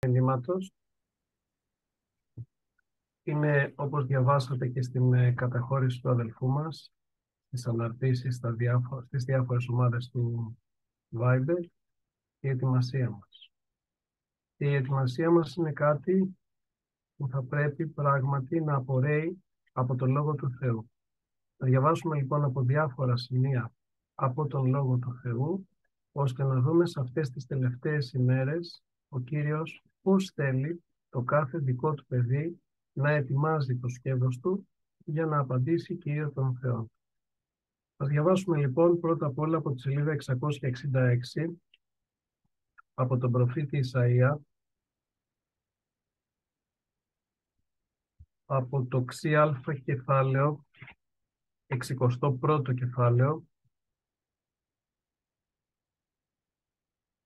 Ενδύματος. Είναι, όπως διαβάσατε και στην καταχώρηση του αδελφού μας, στις αναρτήσεις στις διάφορες ομάδες του Viber, η ετοιμασία μας. Και η ετοιμασία μας είναι κάτι που θα πρέπει πράγματι να απορρέει από τον Λόγο του Θεού. Να διαβάσουμε λοιπόν από διάφορα σημεία από τον Λόγο του Θεού, ώστε να δούμε σε αυτές τις τελευταίες ημέρες ο Κύριος πώς θέλει το κάθε δικό του παιδί να ετοιμάζει το σκεύος του για να απαντήσει Κύριο τον Θεό. Θα διαβάσουμε λοιπόν πρώτα απ' όλα από τη σελίδα 666 από τον προφήτη Ισαΐα, από το ΞΑ κεφάλαιο, 61ο κεφάλαιο,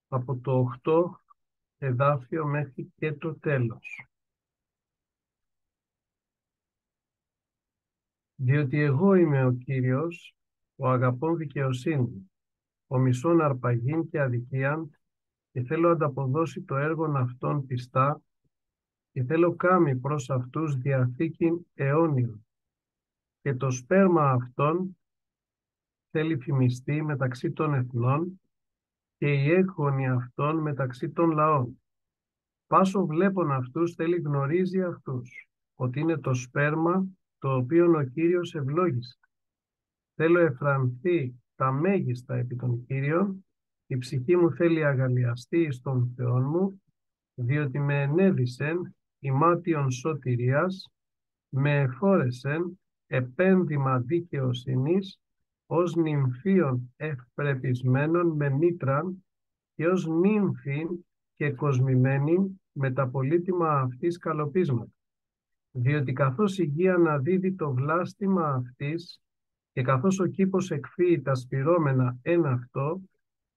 από το 8 εδάφιο μέχρι και το τέλος. Διότι εγώ είμαι ο Κύριος, ο αγαπών δικαιοσύνη, ο μισών αρπαγήν και αδικίαν, και θέλω ανταποδώσει το έργον αυτών πιστά, και θέλω κάμει προς αυτούς διαθήκην αιώνιον, και το σπέρμα αυτών θέλει φημιστεί μεταξύ των εθνών, και η έγχωνη αυτών μεταξύ των λαών. Πάσο βλέπον αυτούς θέλει γνωρίζει αυτούς, ότι είναι το σπέρμα το οποίο ο Κύριος ευλόγησε. Θέλω εφρανθεί τα μέγιστα επί των Κύριων, η ψυχή μου θέλει αγαλιαστεί εις τον Θεόν μου, διότι με ενέδυσεν ημάτιον σωτηρίας, με εφόρεσεν επένδυμα δικαιοσύνης, ως νυμφίων ευπρεπισμένων με μήτραν και ως νύμφιν και κοσμημένην με τα πολύτιμα αυτής καλοπίσματα. Διότι καθώς η γη αναδίδει το βλάστημα αυτής και καθώς ο κήπος εκφύει τα σπυρώμενα εν αυτό,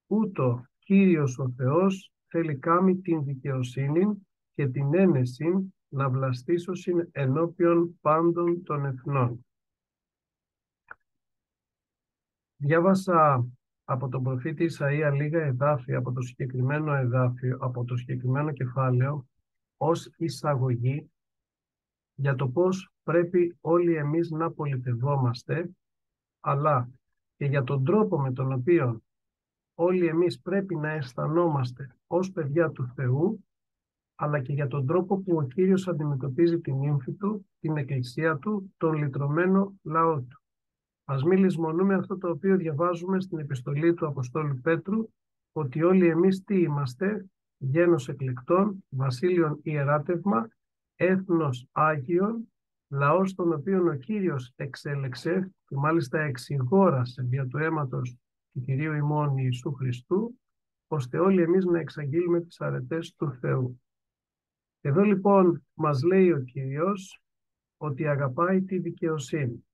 ούτω Κύριος ο Θεός θέλει κάμει την δικαιοσύνη και την ένεση να βλαστήσωσιν ενώπιον πάντων των εθνών. Διάβασα από τον προφήτη Ισαΐα λίγα εδάφια από το συγκεκριμένο εδάφιο, από το συγκεκριμένο κεφάλαιο, ως εισαγωγή για το πώς πρέπει όλοι εμείς να πολιτευόμαστε, αλλά και για τον τρόπο με τον οποίο όλοι εμείς πρέπει να αισθανόμαστε ως παιδιά του Θεού, αλλά και για τον τρόπο που ο Κύριος αντιμετωπίζει την ύμφη του, την εκκλησία του, τον λυτρωμένο λαό του. Ας μην λησμονούμε αυτό το οποίο διαβάζουμε στην επιστολή του Αποστόλου Πέτρου, ότι όλοι εμείς τι είμαστε? Γένος εκλεκτών, βασίλειον ιεράτευμα, έθνος Άγιον, λαός τον οποίον ο Κύριος εξέλεξε και μάλιστα εξηγόρασε δια του αίματος του Κυρίου ημών Ιησού Χριστού, ώστε όλοι εμείς να εξαγγείλουμε τις αρετές του Θεού. Εδώ λοιπόν μας λέει ο Κύριος ότι αγαπάει τη δικαιοσύνη.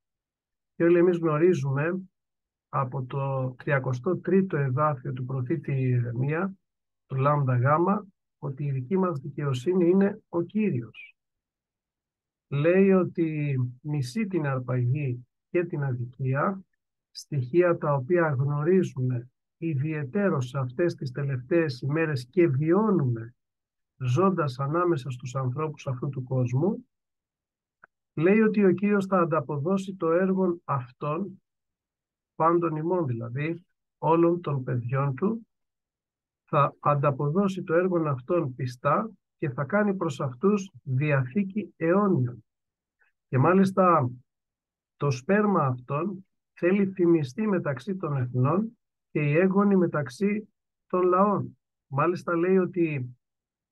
Και όλοι εμείς γνωρίζουμε από το 33ο εδάφιο του προφήτη Ιερεμία, του Λάμδα Γάμα, ότι η δική μας δικαιοσύνη είναι ο Κύριος. Λέει ότι μισεί την αρπαγή και την αδικία, στοιχεία τα οποία γνωρίζουμε ιδιαιτέρως σε αυτές τις τελευταίες ημέρες και βιώνουμε ζώντας ανάμεσα στους ανθρώπους αυτού του κόσμου. Λέει ότι ο Κύριος θα ανταποδώσει το έργο αυτών, πάντων ημών δηλαδή, όλων των παιδιών του, θα ανταποδώσει το έργο αυτών πιστά και θα κάνει προς αυτούς διαθήκη αιώνιων. Και μάλιστα το σπέρμα αυτών θέλει φημιστεί μεταξύ των εθνών και η έγχωνη μεταξύ των λαών. Μάλιστα λέει ότι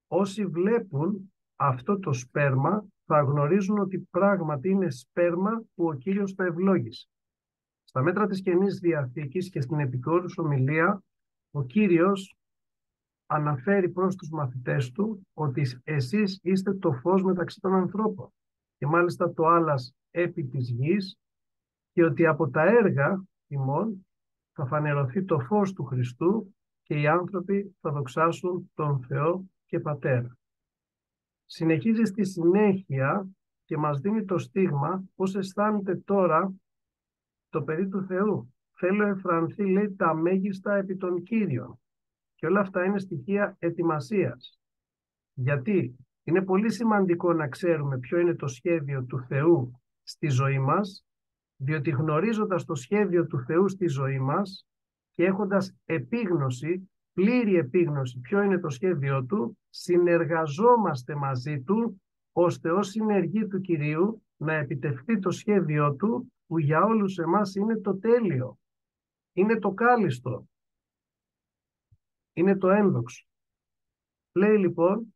όσοι βλέπουν αυτό το σπέρμα θα γνωρίζουν ότι πράγματι είναι σπέρμα που ο Κύριος θα ευλόγησε. Στα μέτρα της Καινής Διαθήκης και στην επικόρους ομιλία, ο Κύριος αναφέρει προς τους μαθητές του ότι εσείς είστε το φως μεταξύ των ανθρώπων και μάλιστα το άλας επί της γης, και ότι από τα έργα ημών θα φανερωθεί το φως του Χριστού και οι άνθρωποι θα δοξάσουν τον Θεό και Πατέρα. Συνεχίζει στη συνέχεια και μας δίνει το στίγμα πώς αισθάνεται τώρα το παιδί του Θεού. Θέλω εφρανθεί, λέει, τα μέγιστα επί των Κύριων. Και όλα αυτά είναι στοιχεία ετοιμασίας. Γιατί είναι πολύ σημαντικό να ξέρουμε ποιο είναι το σχέδιο του Θεού στη ζωή μας, διότι γνωρίζοντας το σχέδιο του Θεού στη ζωή μας και έχοντας επίγνωση, πλήρη επίγνωση ποιο είναι το σχέδιο του, συνεργαζόμαστε μαζί του, ώστε ως συνεργοί του Κυρίου να επιτευχθεί το σχέδιο του, που για όλους εμάς είναι το τέλειο, είναι το κάλλιστο, είναι το ένδοξο. Λέει λοιπόν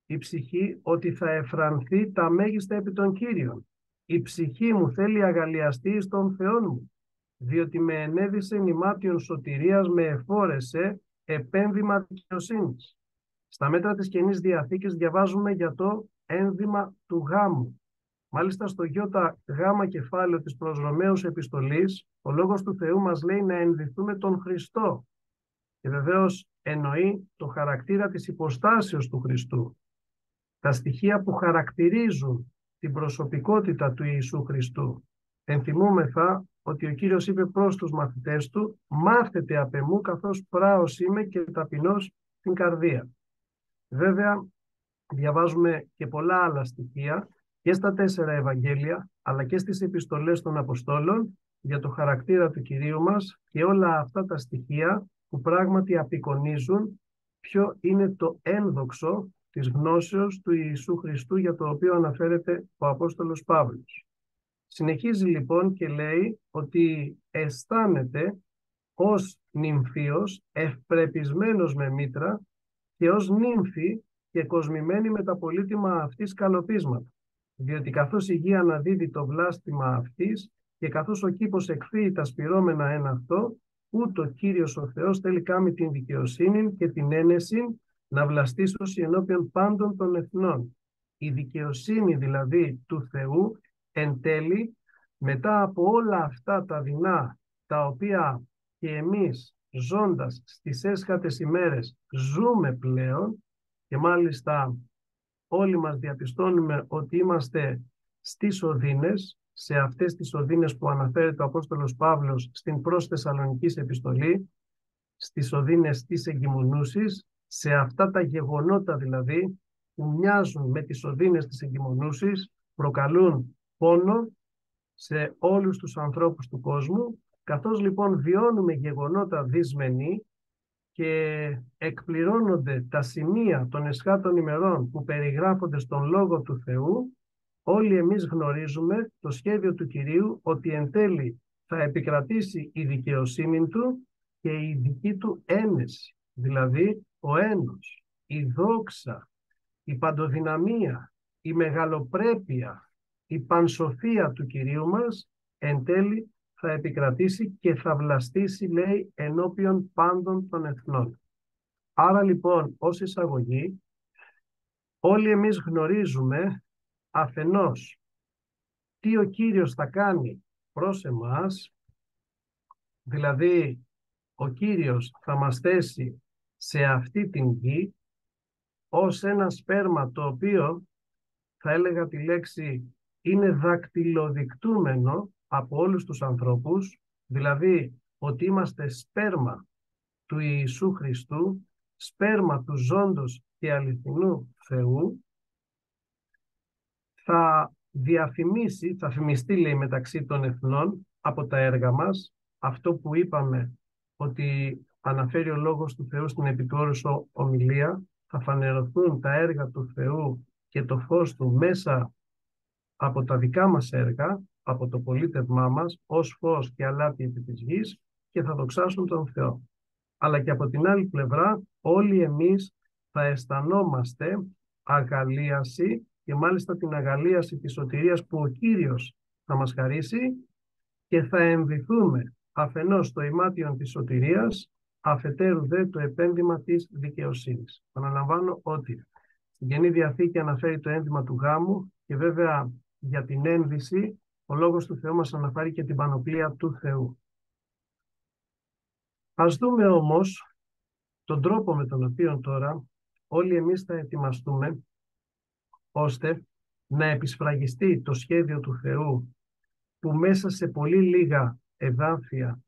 η ψυχή ότι θα εφρανθεί τα μέγιστα επί των Κύριων. Η ψυχή μου θέλει αγαλιαστεί στον Θεόν μου, διότι με ενέδισε νημάτιον σωτηρίας, με εφόρεσε επένδυμα δικαιοσύνης. Στα μέτρα της Καινής Διαθήκης διαβάζουμε για το ένδυμα του γάμου. Μάλιστα στο ΙΓ κεφάλαιο της προς Ρωμαίους επιστολής, ο Λόγος του Θεού μας λέει να ενδυθούμε τον Χριστό. Και βεβαίως εννοεί το χαρακτήρα της υποστάσεως του Χριστού. Τα στοιχεία που χαρακτηρίζουν την προσωπικότητα του Ιησού Χριστού. Ενθυμούμεθα ότι ο Κύριος είπε προς τους μαθητές του, μάθετε απ' εμού καθώς πράος είμαι και ταπεινός στην καρδία. Βέβαια διαβάζουμε και πολλά άλλα στοιχεία και στα 4 Ευαγγέλια αλλά και στις επιστολές των Αποστόλων για το χαρακτήρα του Κυρίου μας, και όλα αυτά τα στοιχεία που πράγματι απεικονίζουν ποιο είναι το ένδοξο της γνώσεως του Ιησού Χριστού, για το οποίο αναφέρεται ο Απόστολος Παύλος. Συνεχίζει λοιπόν και λέει ότι αισθάνεται ως νυμφίος, ευπρεπισμένος με μήτρα, και ως νύμφη και κοσμημένη με τα πολύτιμα αυτής καλοπίσματα. Διότι καθώς η γη αναδίδει το βλάστημα αυτής και καθώς ο κήπος εκφύει τα σπυρώμενα εν αυτό, ούτω Κύριος ο Θεός θέλει κάμει την δικαιοσύνη και την ένεση να βλαστήσωση ενώπιον πάντων των εθνών. Η δικαιοσύνη δηλαδή του Θεού εν τέλει, μετά από όλα αυτά τα δεινά τα οποία και εμείς ζώντας στις έσχατες ημέρες ζούμε πλέον, και μάλιστα όλοι μας διαπιστώνουμε ότι είμαστε στις οδύνες, σε αυτές τις οδύνες που αναφέρεται ο Απόστολος Παύλος στην προς Θεσσαλονικής επιστολή, στις οδύνες της εγκυμονούσης, σε αυτά τα γεγονότα δηλαδή που μοιάζουν με τις οδύνες της εγκυμονούσης, προκαλούν πόνο σε όλους τους ανθρώπους του κόσμου. Καθώς λοιπόν βιώνουμε γεγονότα δυσμενή και εκπληρώνονται τα σημεία των εσχάτων ημερών που περιγράφονται στον Λόγο του Θεού, όλοι εμείς γνωρίζουμε το σχέδιο του Κυρίου, ότι εν τέλει θα επικρατήσει η δικαιοσύνη του και η δική του ένεση, δηλαδή ο ένος, η δόξα, η παντοδυναμία, η μεγαλοπρέπεια, η πανσοφία του Κυρίου μας εν τέλει θα επικρατήσει και θα βλαστήσει, λέει, ενώπιον πάντων των εθνών. Άρα λοιπόν, ως εισαγωγή, όλοι εμείς γνωρίζουμε αφενός τι ο Κύριος θα κάνει προς εμάς, δηλαδή ο Κύριος θα μας θέσει σε αυτή την γη ως ένα σπέρμα το οποίο, θα έλεγα τη λέξη, είναι δακτυλοδεικτούμενο από όλους τους ανθρώπους, δηλαδή ότι είμαστε σπέρμα του Ιησού Χριστού, σπέρμα του ζώντος και αληθινού Θεού. Θα διαφημίσει, θα φημιστεί, λέει, μεταξύ των εθνών από τα έργα μας, αυτό που είπαμε ότι αναφέρει ο Λόγος του Θεού στην επιτόρησο ομιλία, θα φανερωθούν τα έργα του Θεού και το φως του μέσα από τα δικά μας έργα, από το πολίτευμά μας, ως φως και αλάτι επί της γης, και θα δοξάσουν τον Θεό. Αλλά και από την άλλη πλευρά, όλοι εμείς θα αισθανόμαστε αγαλίαση, και μάλιστα την αγαλίαση της σωτηρίας που ο Κύριος θα μας χαρίσει, και θα ενδυθούμε αφενός το ημάτιον της σωτηρίας, αφετέρου δε το επένδυμα της δικαιοσύνης. Αναλαμβάνω ότι στην Καινή Διαθήκη αναφέρει το ένδυμα του γάμου, και βέβαια για την ένδυση ο Λόγος του Θεού μας αναφέρει και την πανοπλία του Θεού. Ας δούμε όμως τον τρόπο με τον οποίο τώρα όλοι εμείς θα ετοιμαστούμε ώστε να επισφραγιστεί το σχέδιο του Θεού, που μέσα σε πολύ λίγα εδάφια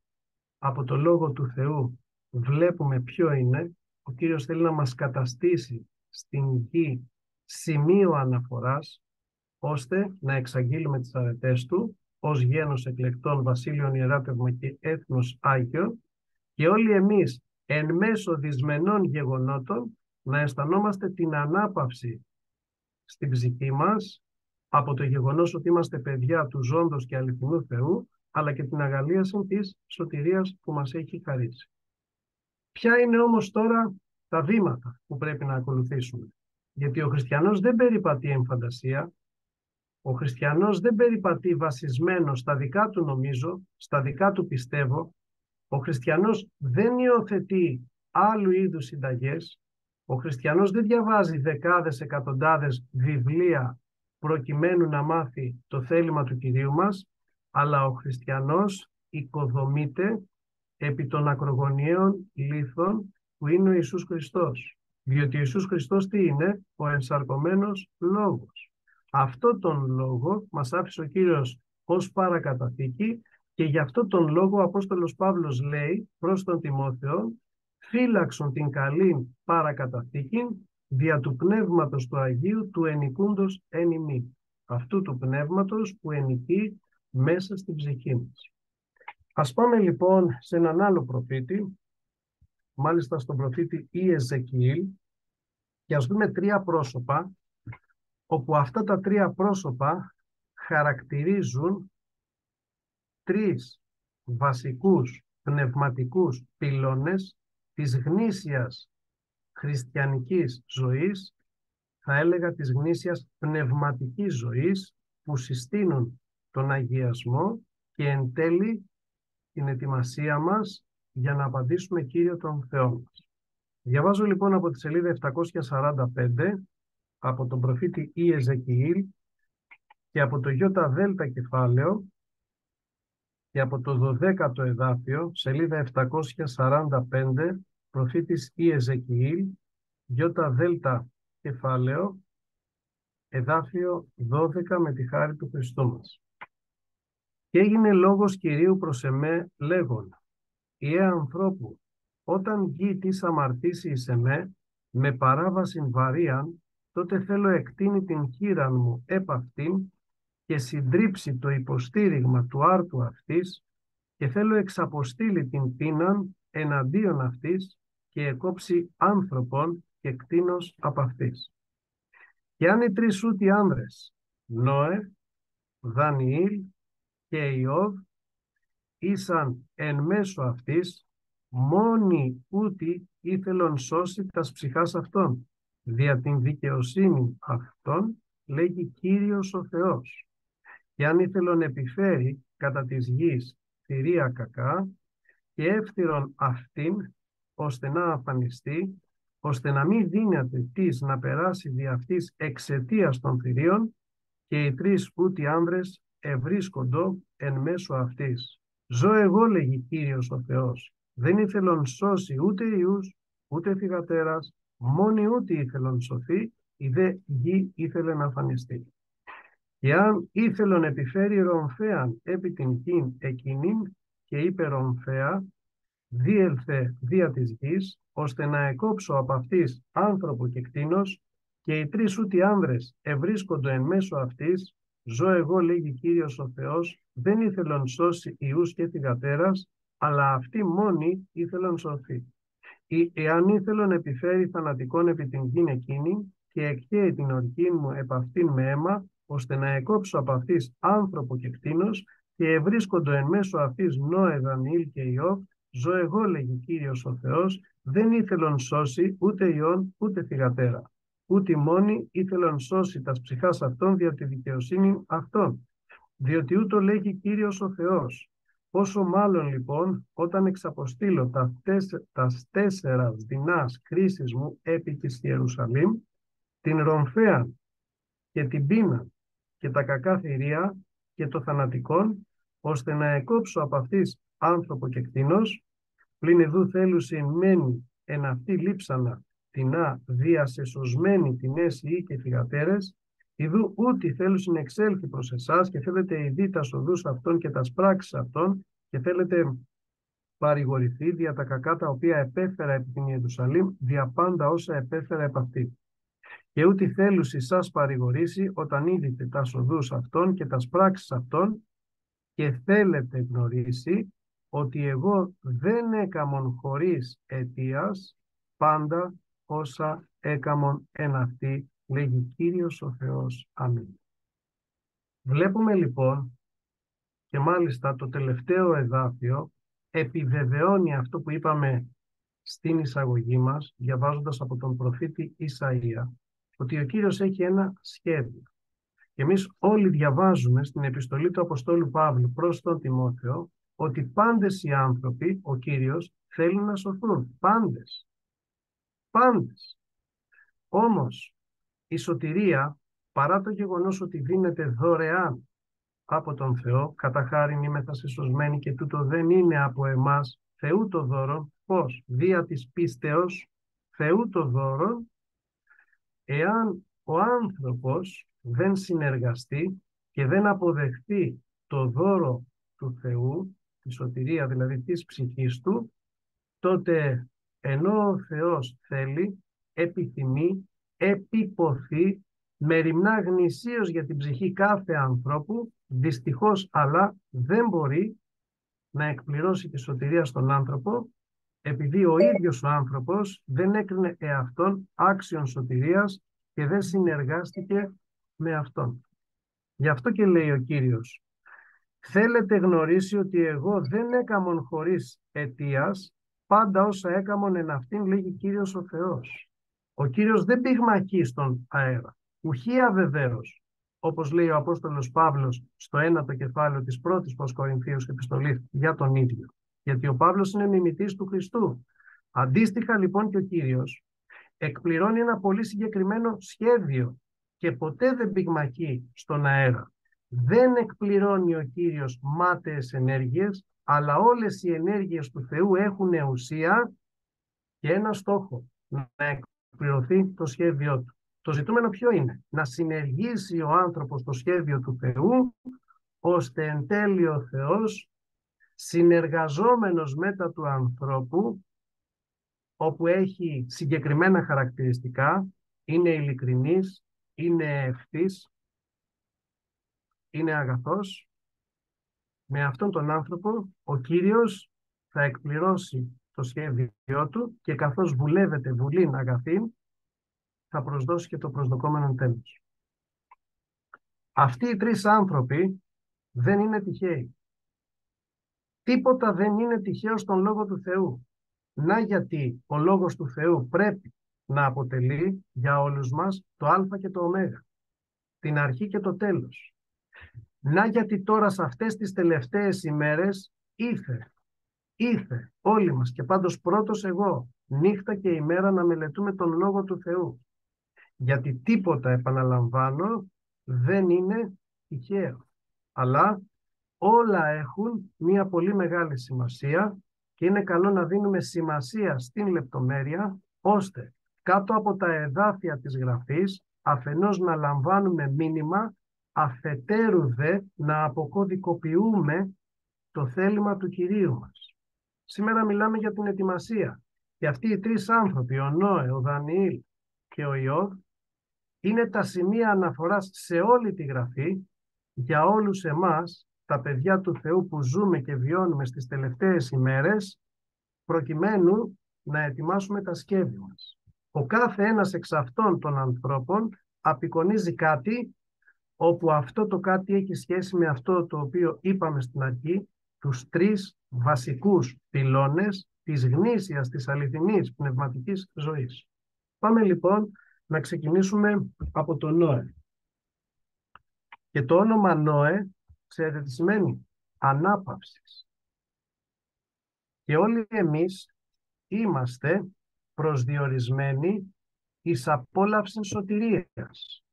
από το Λόγο του Θεού βλέπουμε ποιο είναι. Ο Κύριος θέλει να μας καταστήσει στην γη σημείο αναφοράς, ώστε να εξαγγείλουμε τις αρετές του ως γένος εκλεκτών, βασίλειον ιεράτευμα και έθνος Άγιο, και όλοι εμείς εν μέσω δυσμενών γεγονότων να αισθανόμαστε την ανάπαυση στην ψυχή μας από το γεγονός ότι είμαστε παιδιά του ζώντος και αληθινού Θεού, αλλά και την αγαλίαση της σωτηρίας που μας έχει χαρίσει. Ποια είναι όμως τώρα τα βήματα που πρέπει να ακολουθήσουμε? Γιατί ο χριστιανός δεν περιπατεί εν φαντασία, ο χριστιανός δεν περιπατεί βασισμένο στα δικά του νομίζω, στα δικά του πιστεύω, ο χριστιανός δεν υιοθετεί άλλου είδους συνταγές, ο χριστιανός δεν διαβάζει δεκάδες, εκατοντάδες βιβλία προκειμένου να μάθει το θέλημα του Κυρίου μας, αλλά ο χριστιανός οικοδομείται επί των ακρογωνιαίων λίθων που είναι ο Ιησούς Χριστός. Διότι ο Ιησούς Χριστός τι είναι? Ο ενσαρκωμένος Λόγος. Αυτό τον λόγο μας άφησε ο Κύριος ως παρακαταθήκη, και γι' αυτό τον λόγο ο Απόστολος Παύλος λέει προς τον Τιμόθεο: φύλαξον την καλήν παρακαταθήκην δια του πνεύματος του Αγίου του ενοικούντος εν ημί. Αυτού του πνεύματος που ενοικεί μέσα στην ψυχή μας. Ας πάμε λοιπόν σε έναν άλλο προφήτη, μάλιστα στον προφήτη Ιεζεκιήλ, και ας δούμε τρία πρόσωπα, όπου αυτά τα τρία πρόσωπα χαρακτηρίζουν τρεις βασικούς πνευματικούς πυλώνες της γνήσιας χριστιανικής ζωής, θα έλεγα της γνήσιας πνευματικής ζωής, που συστήνουν τον αγιασμό και εν τέλει την ετοιμασία μας για να απαντήσουμε Κύριο τον Θεό μας. Διαβάζω λοιπόν από τη σελίδα 745 από τον προφήτη Ιεζεκιήλ και από το ΙΔ κεφάλαιο και από το 12ο εδάφιο, σελίδα 745, προφήτης Ιεζεκιήλ, ΙΔ κεφάλαιο, εδάφιο 12, με τη χάρη του Χριστού μας. Και έγινε λόγος Κυρίου προς εμέ λέγον: Ιε ανθρώπου, όταν γη της αμαρτήσει εις εμέ, με παράβασιν βαρίαν, τότε θέλω εκτείνει την χείραν μου επ' αυτήν και συντρίψει το υποστήριγμα του άρτου αυτής, και θέλω εξαποστείλει την πείναν εναντίον αυτής και εκόψει άνθρωπον και κτήνος απ' αυτής. Και αν οι τρεις ούτοι άνδρες, Νόε, Δανιήλ και Ιώβ, ήσαν εν μέσω αυτής, μόνοι ούτοι ήθελον σώσει τας ψυχάς αυτών, δια την δικαιοσύνη αυτών, λέγει Κύριος ο Θεός. Και αν ήθελον επιφέρει κατά της γης θηρία κακά, και εύθυρον αυτήν, ώστε να αφανιστεί, ώστε να μην δύναται της να περάσει δι' αυτής εξαιτίας των θηρίων, και οι τρεις ούτοι άνδρες ευρίσκοντο εν μέσω αυτής. Ζω εγώ, λέγει Κύριος ο Θεός, δεν ήθελον σώσει ούτε ιούς, ούτε θυγατέρας, μόνοι ούτε ήθελον σωθεί, η δε γη ήθελε να αφανιστεί. Και αν ήθελον επιφέρει ρομφέαν επί την γην εκείνην, και είπε ρομφέα, διέλθε δια της γης, ώστε να εκόψω από αυτής άνθρωπο και κτήνος, και οι τρεις ούτοι άνδρες ευρίσκοντο εν μέσω αυτής, ζω εγώ, λέγει Κύριος ο Θεός, δεν ήθελον σώσει ιούς και θυγατέρας, αλλά αυτοί μόνοι ήθελον σωθεί. Ή εάν ήθελον επιφέρει θανατικών επί την γην εκείνη, και εκχέει την ορκή μου επ' αυτήν με αίμα, ώστε να εκόψω από αυτής άνθρωπο και κτήνος, και ευρίσκοντο εν μέσω αυτής Νόε, Δανιήλ και Ιώβ, ζω εγώ, λέγει Κύριος ο Θεός, δεν ήθελον σώσει ούτε ιών ούτε θυγατέρα. Ούτε μόνοι ήθελον σώσει τας ψυχάς αυτών δια τη δικαιοσύνη αυτών. Διότι ούτω λέγει Κύριος ο Θεός. Πόσο μάλλον λοιπόν όταν εξαποστείλω τας τέσσερας δεινάς κρίσεις μου επί της Ιερουσαλήμ, την ρομφέα και την πείνα και τα κακά θηρία και το θανατικόν, ώστε να εκόψω από αυτής άνθρωπο και κτήνος, πλην ειδού θέλουσιν μένει εν αυτή λείψανα τεινά διασεσωσμένη την έσυ και θυγατέρες, ειδού ούτι θέλουσιν εξέλθει προς εσάς και θέλετε ειδεί τα οδούς αυτών και τα πράξεις αυτών και θέλετε παρηγορηθεί δια τα κακά τα οποία επέφερα επί την Ιερουσαλήμ, δια πάντα όσα επέφερα επ' αυτή. και ούτε θέλουσι σας παρηγορήσει όταν είδητε τα οδούς αυτών και τα πράξεις αυτών και θέλετε γνωρίσει ότι εγώ δεν έκαμον χωρίς αιτίας πάντα όσα έκαμον εν αυτή, λέγει Κύριος ο Θεός. Αμήν. Βλέπουμε λοιπόν, και μάλιστα το τελευταίο εδάφιο επιβεβαιώνει αυτό που είπαμε στην εισαγωγή μας, διαβάζοντας από τον προφήτη Ισαΐα, ότι ο Κύριος έχει ένα σχέδιο. Και εμείς όλοι διαβάζουμε στην επιστολή του Αποστόλου Παύλου προς τον Τιμόθεο ότι πάντες οι άνθρωποι, ο Κύριος, θέλουν να σωθούν. Πάντες. Πάντες. Όμως, η σωτηρία, παρά το γεγονός ότι δίνεται δωρεάν από τον Θεό, κατά χάριν είμεθα σωσμένοι και τούτο δεν είναι από εμάς, Θεού το δώρο, πώς, δια της πίστεως, Θεού το δώρο, εάν ο άνθρωπος δεν συνεργαστεί και δεν αποδεχθεί το δώρο του Θεού, τη σωτηρία δηλαδή της ψυχής του, τότε ενώ ο Θεός θέλει, επιθυμεί, επιποθεί, μεριμνά γνησίως για την ψυχή κάθε ανθρώπου, δυστυχώς αλλά δεν μπορεί να εκπληρώσει τη σωτηρία στον άνθρωπο, επειδή ο ίδιος ο άνθρωπος δεν έκρινε εαυτόν άξιον σωτηρίας και δεν συνεργάστηκε με αυτόν. Γι' αυτό και λέει ο Κύριος, θέλετε γνωρίσει ότι εγώ δεν έκαμον χωρίς αιτίας, πάντα όσα έκαμον εν αυτήν, λέγει Κύριος ο Θεός. Ο Κύριος δεν πυγμαχεί στον αέρα, ουχή αβεβαίως, όπως λέει ο Απόστολος Παύλος στο 1ο κεφάλαιο της πρώτης προς Κορινθίους επιστολής για τον ίδιο. Γιατί ο Παύλος είναι μιμητής του Χριστού. Αντίστοιχα λοιπόν και ο Κύριος εκπληρώνει ένα πολύ συγκεκριμένο σχέδιο και ποτέ δεν πυγμαχεί στον αέρα. Δεν εκπληρώνει ο Κύριος μάταιες ενέργειες, αλλά όλες οι ενέργειες του Θεού έχουν ουσία και ένα στόχο, να εκπληρωθεί το σχέδιό του. Το ζητούμενο ποιο είναι? Να συνεργήσει ο άνθρωπος το σχέδιο του Θεού, ώστε εν τέλει ο Θεός, συνεργαζόμενος μετά του ανθρώπου, όπου έχει συγκεκριμένα χαρακτηριστικά, είναι ειλικρινής, είναι ευθύς, είναι αγαθός, με αυτόν τον άνθρωπο ο Κύριος θα εκπληρώσει το σχέδιό του και καθώς βουλεύεται βουλήν αγαθήν, θα προσδώσει και το προσδοκόμενο τέλος. Αυτοί οι τρεις άνθρωποι δεν είναι τυχαίοι. Τίποτα δεν είναι τυχαίο στον Λόγο του Θεού. Να γιατί ο Λόγος του Θεού πρέπει να αποτελεί για όλους μας το α και το ω, την αρχή και το τέλος. Να γιατί τώρα σε αυτές τις τελευταίες ημέρες ήρθε όλοι μας και πάντως πρώτος εγώ, νύχτα και ημέρα να μελετούμε τον Λόγο του Θεού. Γιατί τίποτα, επαναλαμβάνω, δεν είναι τυχαίο. Αλλά όλα έχουν μια πολύ μεγάλη σημασία και είναι καλό να δίνουμε σημασία στην λεπτομέρεια, ώστε κάτω από τα εδάφια της Γραφής αφενός να λαμβάνουμε μήνυμα, αφετέρου δε να αποκωδικοποιούμε το θέλημα του Κυρίου μας. Σήμερα μιλάμε για την ετοιμασία και αυτοί οι τρεις άνθρωποι, ο Νόε, ο Δανιήλ και ο Ιώβ, είναι τα σημεία αναφοράς σε όλη τη Γραφή για όλους εμάς, τα παιδιά του Θεού που ζούμε και βιώνουμε στις τελευταίες ημέρες, προκειμένου να ετοιμάσουμε τα σχέδια μας. Ο κάθε ένας εξ αυτών των ανθρώπων απεικονίζει κάτι, όπου αυτό το κάτι έχει σχέση με αυτό το οποίο είπαμε στην αρχή, τους τρεις βασικούς πυλώνες της γνήσιας, της αληθινής πνευματικής ζωής. Πάμε λοιπόν να ξεκινήσουμε από τον Νόε. Και το όνομα Νόε, ξέρετε τι σημαίνει? Ανάπαυσης. Και όλοι εμείς είμαστε προσδιορισμένοι εις απόλαυση σωτηρίας.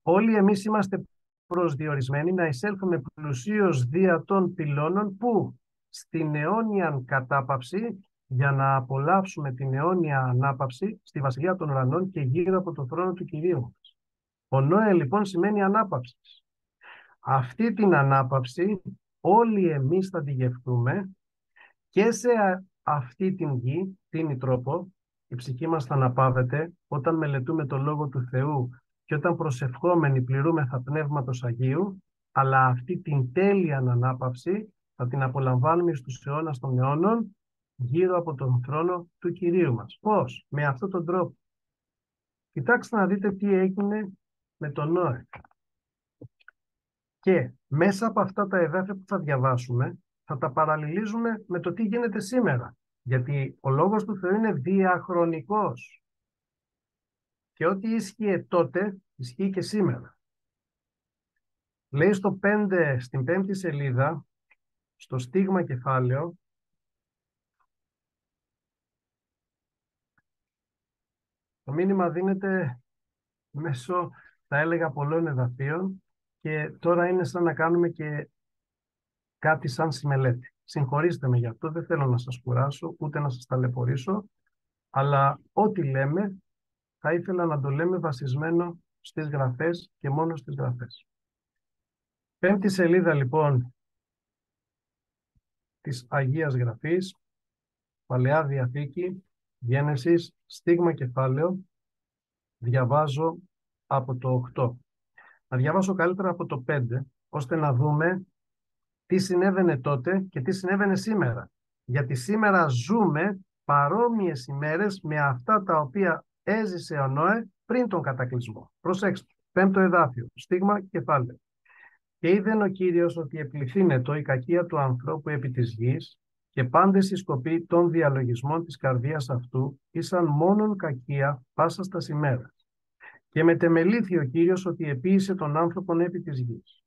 Όλοι εμείς είμαστε προσδιορισμένοι να εισέλθουμε πλουσίως δια των πυλώνων που στην αιώνια κατάπαυση, για να απολαύσουμε την αιώνια ανάπαυση στη Βασιλεία των Ουρανών και γύρω από το θρόνο του Κυρίου μας. Ο Νόε λοιπόν σημαίνει ανάπαυση. Αυτή την ανάπαυση όλοι εμείς θα τη γευτούμε και σε αυτή την γη, την τρόπο, η ψυχή μας θα αναπαύεται όταν μελετούμε το Λόγο του Θεού και όταν προσευχόμενοι πληρούμεθα Πνεύματος Αγίου, αλλά αυτή την τέλεια ανάπαυση θα την απολαμβάνουμε στους αιώνας των αιώνων γύρω από τον θρόνο του Κυρίου μας. Πώς? Με αυτόν τον τρόπο. Κοιτάξτε να δείτε τι έγινε με τον Νόε. Και μέσα από αυτά τα εδάφια που θα διαβάσουμε, θα τα παραλληλίζουμε με το τι γίνεται σήμερα. Γιατί ο Λόγος του Θεού είναι διαχρονικός. Και ό,τι ίσχυε τότε, ισχύει και σήμερα. Λέει στην 5η σελίδα, στο στίγμα κεφάλαιο, το μήνυμα δίνεται μέσω, θα έλεγα, πολλών εδαφίων και τώρα είναι σαν να κάνουμε και κάτι σαν συμμελέτη. Συγχωρήστε με γι' αυτό, δεν θέλω να σας κουράσω, ούτε να σας ταλαιπωρήσω, αλλά ό,τι λέμε θα ήθελα να το λέμε βασισμένο στις γραφές και μόνο στις γραφές. 5η σελίδα λοιπόν της Αγίας Γραφής, Παλαιά Διαθήκη, Γένεσης, στίγμα κεφάλαιο, διαβάζω από το 8. Να διαβάσω καλύτερα από το 5, ώστε να δούμε τι συνέβαινε τότε και τι συνέβαινε σήμερα. Γιατί σήμερα ζούμε παρόμοιες ημέρες με αυτά τα οποία έζησε ο Νόε πριν τον κατακλυσμό. Προσέξτε, 5ο εδάφιο, στίγμα κεφάλαιο. Και είδεν ο Κύριος ότι επληθύνετο η κακία του ανθρώπου επί της γης και πάντες οι σκοποί των διαλογισμών της καρδίας αυτού ήσαν μόνον κακία πάσα στας ημέρας. Και μετεμελήθη ο Κύριος ότι επίησε τον άνθρωπον επί της γης.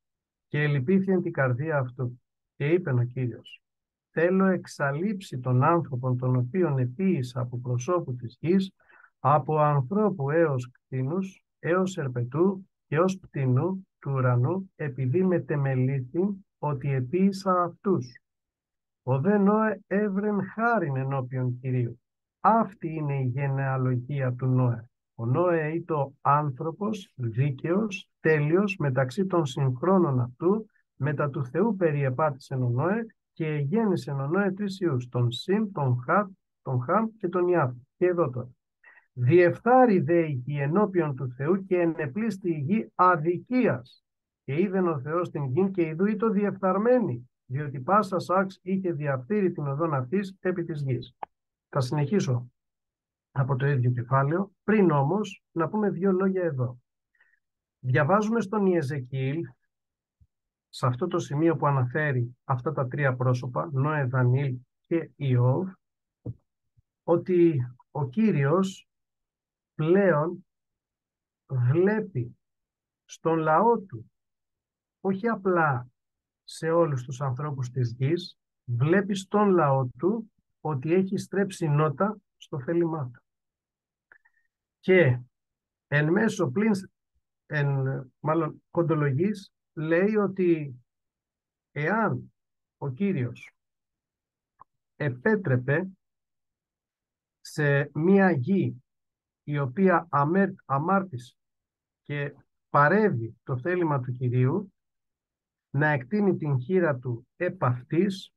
Και ελυπήθη την καρδία αυτού. Και είπεν ο Κύριος, θέλω εξαλείψει τον άνθρωπον τον οποίον επίησα από προσώπου της γης, από ανθρώπου έως κτήνους, έως ερπετού και ως πτηνού του ουρανού, επειδή μετεμελήθη ότι επίησα αυτούς. Ο δε Νόε έβρεν χάριν ενώπιον Κυρίου. Αυτή είναι η γενεαλογία του Νόε. Ο Νόε είτο άνθρωπος δίκαιος, τέλειος μεταξύ των συγχρόνων αυτού, μετά του Θεού περιεπάτησεν ο Νόε και γέννησεν ο Νόε 3 ιούς, τον Σιμ, τον Χαμ και τον Ιάφ. Και εδώ τώρα. Διεφθάρει δε η γη ενώπιον του Θεού και ενεπλήστη η γη αδικίας. Και είδεν ο Θεός την γη και ιδού ήτο διεφθαρμένη, διότι πάσα σάξ είχε διαφθείρει την οδόν αυτής επί της γης. Θα συνεχίσω από το ίδιο κεφάλαιο, πριν όμως να πούμε 2 λόγια εδώ. Διαβάζουμε στον Ιεζεκιήλ, σε αυτό το σημείο που αναφέρει αυτά τα 3 πρόσωπα, Νόε, Δανιήλ και Ιώβ, ότι ο Κύριος πλέον βλέπει στον λαό του, όχι απλά σε όλους τους ανθρώπους της γης, βλέπει στον λαό του ότι έχει στρέψει νότα στο θέλημά του. Και εν μέσω μάλλον κοντολογής λέει ότι εάν ο Κύριος επέτρεπε σε μία γη η οποία αμάρτησε και παρέβει το θέλημα του Κυρίου να εκτείνει την χείρα του επ' αυτής,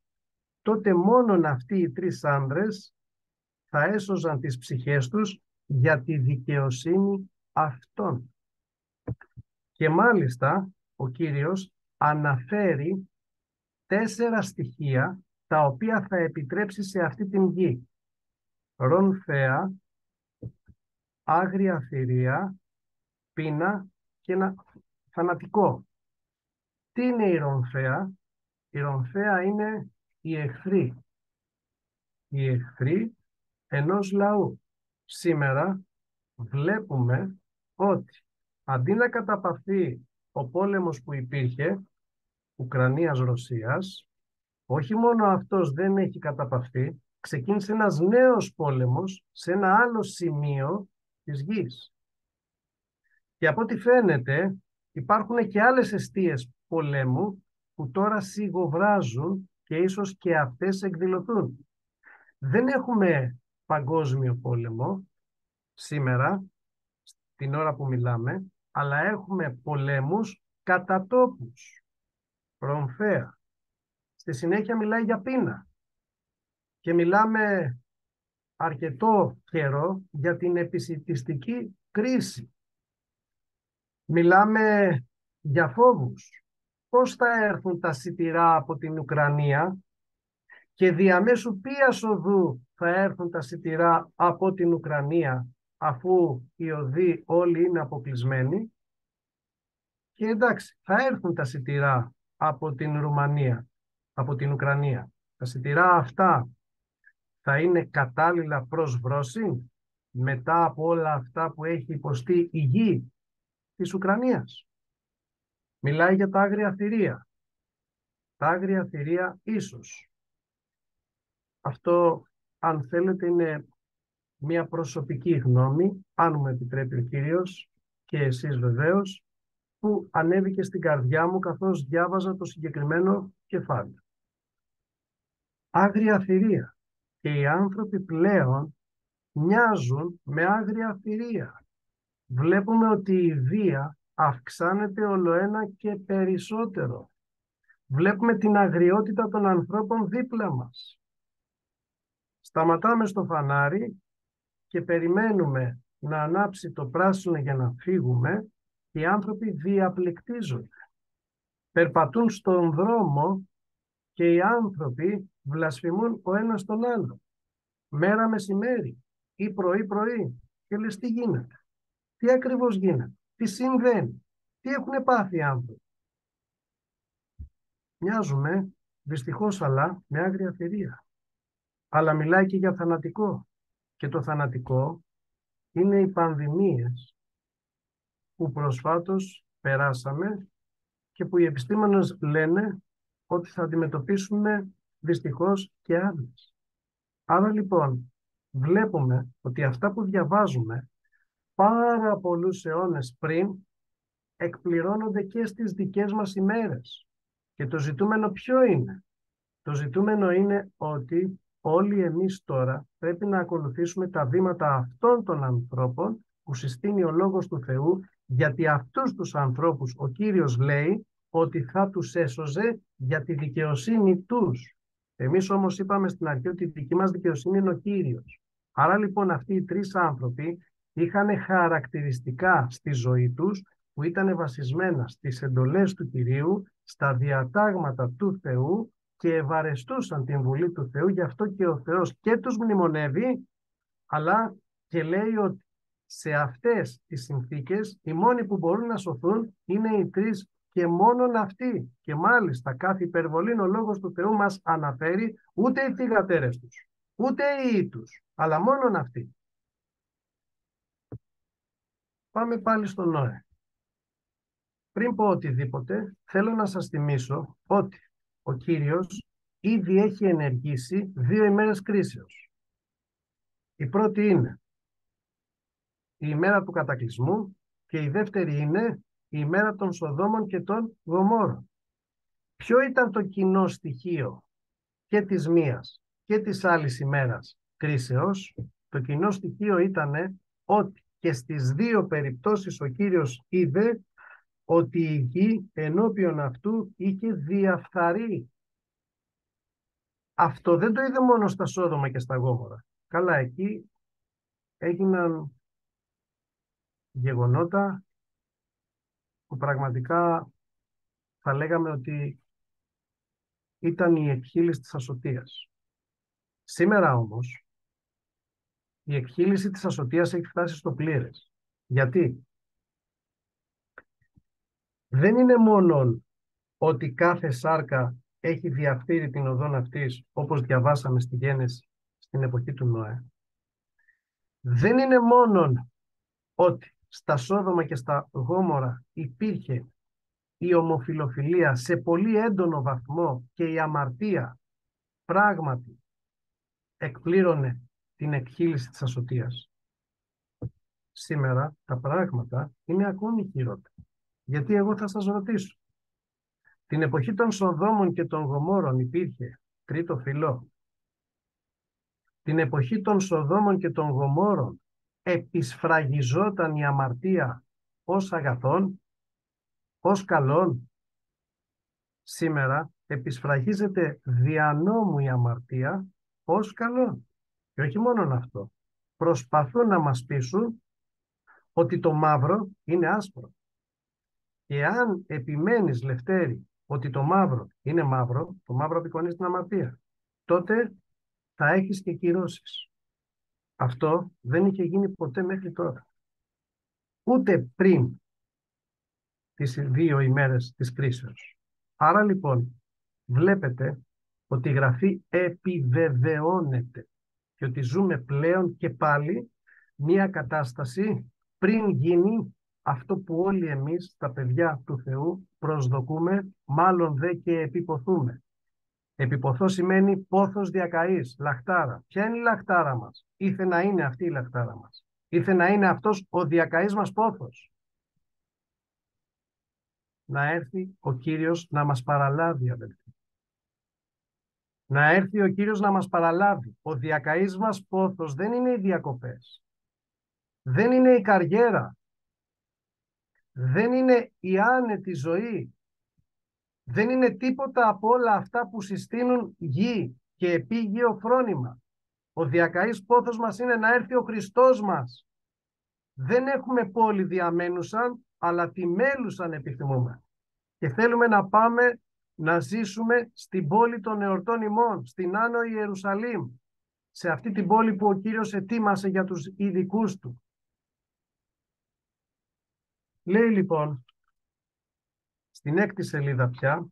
τότε μόνον αυτοί οι 3 άνδρες θα έσωζαν τις ψυχές τους για τη δικαιοσύνη αυτών. Και μάλιστα ο Κύριος αναφέρει 4 στοιχεία τα οποία θα επιτρέψει σε αυτή την γη. Ρονφαία, άγρια θηρία, πείνα και ένα θανατικό. Τι είναι η ρονφαία? Η ρονφαία είναι η εχθρή. Η εχθρή ενός λαού. Σήμερα βλέπουμε ότι αντί να καταπαυθεί ο πόλεμος που υπήρχε, Ουκρανίας-Ρωσίας, όχι μόνο αυτός δεν έχει καταπαυθεί, ξεκίνησε ένας νέος πόλεμος σε ένα άλλο σημείο της γης. Και από ό,τι φαίνεται υπάρχουν και άλλες εστίες πολέμου που τώρα σιγοβράζουν και ίσως και αυτές εκδηλωθούν. Δεν έχουμε παγκόσμιο πόλεμο σήμερα, την ώρα που μιλάμε, αλλά έχουμε πολέμους κατά τόπους. Ρομφαία. Στη συνέχεια μιλάει για πείνα. Και μιλάμε αρκετό καιρό για την επισιτιστική κρίση. Μιλάμε για φόβους. Πώς θα έρθουν τα σιτηρά από την Ουκρανία και διαμέσου ποιας οδού θα έρθουν τα σιτηρά από την Ουκρανία, αφού οι οδοί όλοι είναι αποκλεισμένοι. Και εντάξει, θα έρθουν τα σιτηρά από την Ρουμανία, από την Ουκρανία. Τα σιτηρά αυτά θα είναι κατάλληλα προς βρώση μετά από όλα αυτά που έχει υποστεί η γη της Ουκρανίας. Μιλάει για τα άγρια θηρία. Τα άγρια θηρία ίσως. Αυτό, αν θέλετε, είναι μια προσωπική γνώμη, αν μου επιτρέπει ο Κύριος και εσείς βεβαίως, που ανέβηκε στην καρδιά μου καθώς διάβαζα το συγκεκριμένο κεφάλαιο. Άγρια θηρία. Και οι άνθρωποι πλέον μοιάζουν με άγρια θηρία. Βλέπουμε ότι η βία αυξάνεται ολοένα και περισσότερο. Βλέπουμε την αγριότητα των ανθρώπων δίπλα μας. Σταματάμε στο φανάρι και περιμένουμε να ανάψει το πράσινο για να φύγουμε. Οι άνθρωποι διαπληκτίζονται. Περπατούν στον δρόμο και οι άνθρωποι βλασφημούν ο ένας τον άλλο. Μέρα μεσημέρι ή πρωί-πρωί. Και λες τι γίνεται. Τι ακριβώς γίνεται. Τι συμβαίνει. Τι έχουν πάθει οι άνθρωποι. Μοιάζουμε δυστυχώς αλλά με άγρια θηρία. Αλλά μιλάει και για θανατικό. Και το θανατικό είναι οι πανδημίες που προσφάτως περάσαμε και που οι επιστήμονες λένε ότι θα αντιμετωπίσουμε δυστυχώς και άλλες. Άρα λοιπόν βλέπουμε ότι αυτά που διαβάζουμε πάρα πολλούς αιώνες πριν εκπληρώνονται και στις δικές μας ημέρες. Και το ζητούμενο ποιο είναι? Το ζητούμενο είναι ότι όλοι εμείς τώρα πρέπει να ακολουθήσουμε τα βήματα αυτών των ανθρώπων που συστήνει ο Λόγος του Θεού, γιατί αυτούς τους ανθρώπους ο Κύριος λέει ότι θα τους έσωζε για τη δικαιοσύνη τους. Εμείς όμως είπαμε στην αρχή ότι η δική μας δικαιοσύνη είναι ο Κύριος. Άρα λοιπόν αυτοί οι τρεις άνθρωποι είχαν χαρακτηριστικά στη ζωή τους που ήταν βασισμένα στις εντολές του Κυρίου, στα διατάγματα του Θεού και ευαρεστούσαν την Βουλή του Θεού. Γι' αυτό και ο Θεός και τους μνημονεύει, αλλά και λέει ότι σε αυτές τις συνθήκες οι μόνοι που μπορούν να σωθούν είναι οι τρεις και μόνον αυτοί. Και μάλιστα κάθε υπερβολή ο Λόγος του Θεού μας αναφέρει ούτε οι θυγατέρες τους, ούτε οι ιοί τους, αλλά μόνον αυτοί. Πάμε πάλι στον Νόε. Πριν πω οτιδήποτε, θέλω να σας θυμίσω ότι ο Κύριος ήδη έχει ενεργήσει 2 ημέρες κρίσεως. Η πρώτη είναι η ημέρα του κατακλυσμού και η δεύτερη είναι η ημέρα των Σοδόμων και των Γομόρων. Ποιο ήταν το κοινό στοιχείο και της μίας και της άλλης ημέρας κρίσεως? Το κοινό στοιχείο ήταν ότι και στις 2 περιπτώσεις ο Κύριος είδε ότι η γη ενώπιον αυτού είχε διαφθαρεί. Αυτό δεν το είδε μόνο στα Σόδομα και στα Γόμορα. Καλά, εκεί έγιναν γεγονότα που πραγματικά θα λέγαμε ότι ήταν η εκχύλιση της ασωτείας. Σήμερα όμως η εκχύλιση της ασωτείας έχει φτάσει στο πλήρες. Γιατί? Δεν είναι μόνο ότι κάθε σάρκα έχει διαφθείρει την οδόν αυτής, όπως διαβάσαμε στη Γένεση στην εποχή του Νόε. Δεν είναι μόνο ότι στα Σόδομα και στα Γόμορα υπήρχε η ομοφιλοφιλία σε πολύ έντονο βαθμό και η αμαρτία πράγματι εκπλήρωνε την εκχύλιση της ασωτείας. Σήμερα τα πράγματα είναι ακόμη χειρότερα. Γιατί εγώ θα σας ρωτήσω. Την εποχή των Σοδόμων και των Γομόρων υπήρχε τρίτο φυλό. Την εποχή των Σοδόμων και των Γομόρων επισφραγιζόταν η αμαρτία ως αγαθόν, ως καλόν. Σήμερα επισφραγίζεται δια νόμου η αμαρτία ως καλόν. Και όχι μόνο αυτό. Προσπαθούν να μας πείσουν ότι το μαύρο είναι άσπρο. Και αν επιμένεις, Λευτέρη, ότι το μαύρο είναι μαύρο, το μαύρο απεικονίζει στην αμαρτία, τότε θα έχεις και κυρώσεις. Αυτό δεν είχε γίνει ποτέ μέχρι τώρα. Ούτε πριν τις 2 ημέρες της κρίσεως. Άρα λοιπόν βλέπετε ότι η Γραφή επιβεβαιώνεται και ότι ζούμε πλέον και πάλι μία κατάσταση πριν γίνει αυτό που όλοι εμείς τα παιδιά του Θεού προσδοκούμε, μάλλον δε και επιποθούμε. Επιποθώ σημαίνει πόθος διακαής, λαχτάρα. Ποια είναι η λαχτάρα μας? Ήθε να είναι αυτή η λαχτάρα μας. Ήθε να είναι αυτός ο διακαής μας πόθος. Να έρθει ο Κύριος να μας παραλάβει, αδελφοί. Να έρθει ο Κύριος να μας παραλάβει. Ο διακαής μας πόθος δεν είναι οι διακοπές. Δεν είναι η καριέρα. Δεν είναι η άνετη ζωή. Δεν είναι τίποτα από όλα αυτά που συστήνουν γη και επίγειο φρόνημα. Ο διακαής πόθος μας είναι να έρθει ο Χριστός μας. Δεν έχουμε πόλη διαμένουσαν, αλλά τη μέλουσαν επιθυμούμε. Και θέλουμε να πάμε να ζήσουμε στην πόλη των εορτών ημών, στην Άνω Ιερουσαλήμ, σε αυτή την πόλη που ο Κύριος ετοίμασε για τους ειδικούς του. Λέει λοιπόν, στην 6η σελίδα πια,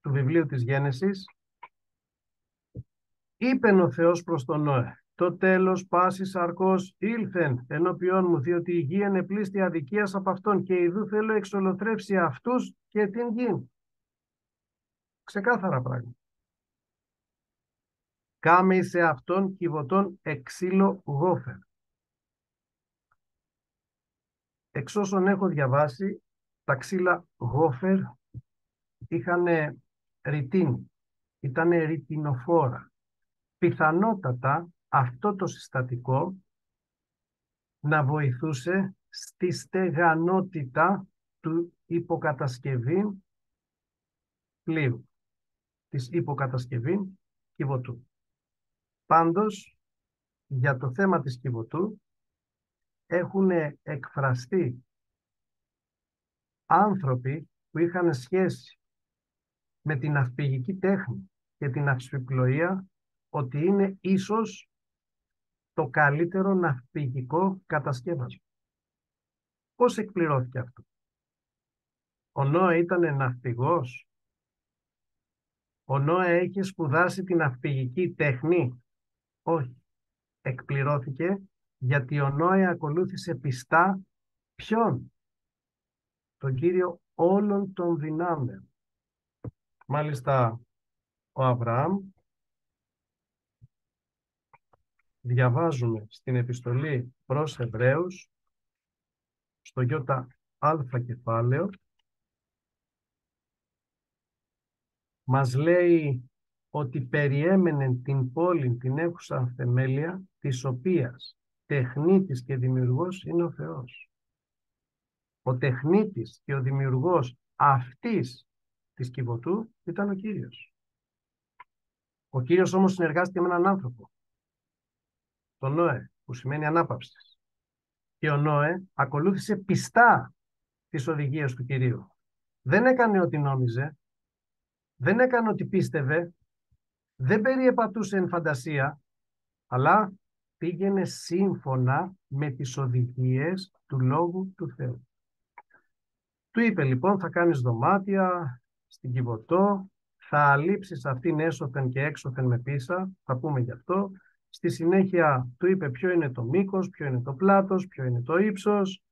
του βιβλίου της Γένεσης, είπεν ο Θεός προς τον Νόε, το τέλος πάσης σαρκός ήλθεν ενώπιόν μου, διότι η γη είναι πλήστη αδικίας από αυτόν και ιδού θέλω εξολοθρεύσει αυτούς και την γη. Ξεκάθαρα πράγματα. Κάμε σε αυτόν κυβωτών εξήλο γόφερ. Εξ όσων έχω διαβάσει, τα ξύλα γόφερ είχαν ρητίνη, ήταν ρητινοφόρα. Πιθανότατα αυτό το συστατικό να βοηθούσε στη στεγανότητα του υποκατασκευή πλοίου, της υποκατασκευή κυβωτού. Πάντως, για το θέμα της κυβωτού έχουν εκφραστεί άνθρωποι που είχαν σχέση με την ναυπηγική τέχνη και την ναυσιπλοεία ότι είναι ίσως το καλύτερο ναυπηγικό κατασκεύασμα. Πώς εκπληρώθηκε αυτό? Ο Νόε ήταν ναυπηγός. Ο Νόε είχε σπουδάσει την ναυπηγική τέχνη. Όχι. Εκπληρώθηκε γιατί ο Νόε ακολούθησε πιστά ποιον? Τον Κύριο όλων των δυνάμεων. Μάλιστα ο Αβραάμ, διαβάζουμε στην επιστολή προς Εβραίους, στο ΙΑ κεφάλαιο, μας λέει ότι περιέμενε την πόλη την έχουσα θεμέλια, της οποίας τεχνίτης και δημιουργός είναι ο Θεός. Ο τεχνίτης και ο δημιουργός αυτής της κυβωτού ήταν ο Κύριος. Ο Κύριος όμως συνεργάστηκε με έναν άνθρωπο, τον Νόε, που σημαίνει ανάπαυση. Και ο Νόε ακολούθησε πιστά τις οδηγίες του Κυρίου. Δεν έκανε ό,τι νόμιζε, δεν έκανε ό,τι πίστευε, δεν περιεπατούσε εν φαντασία, αλλά πήγαινε σύμφωνα με τις οδηγίες του Λόγου του Θεού. Του είπε λοιπόν, θα κάνεις δωμάτια στην Κιβωτό, θα αλείψεις αυτήν έσωθεν και έξωθεν με πίσα, θα πούμε γι' αυτό. Στη συνέχεια του είπε ποιο είναι το μήκος, ποιο είναι το πλάτος, ποιο είναι το ύψος.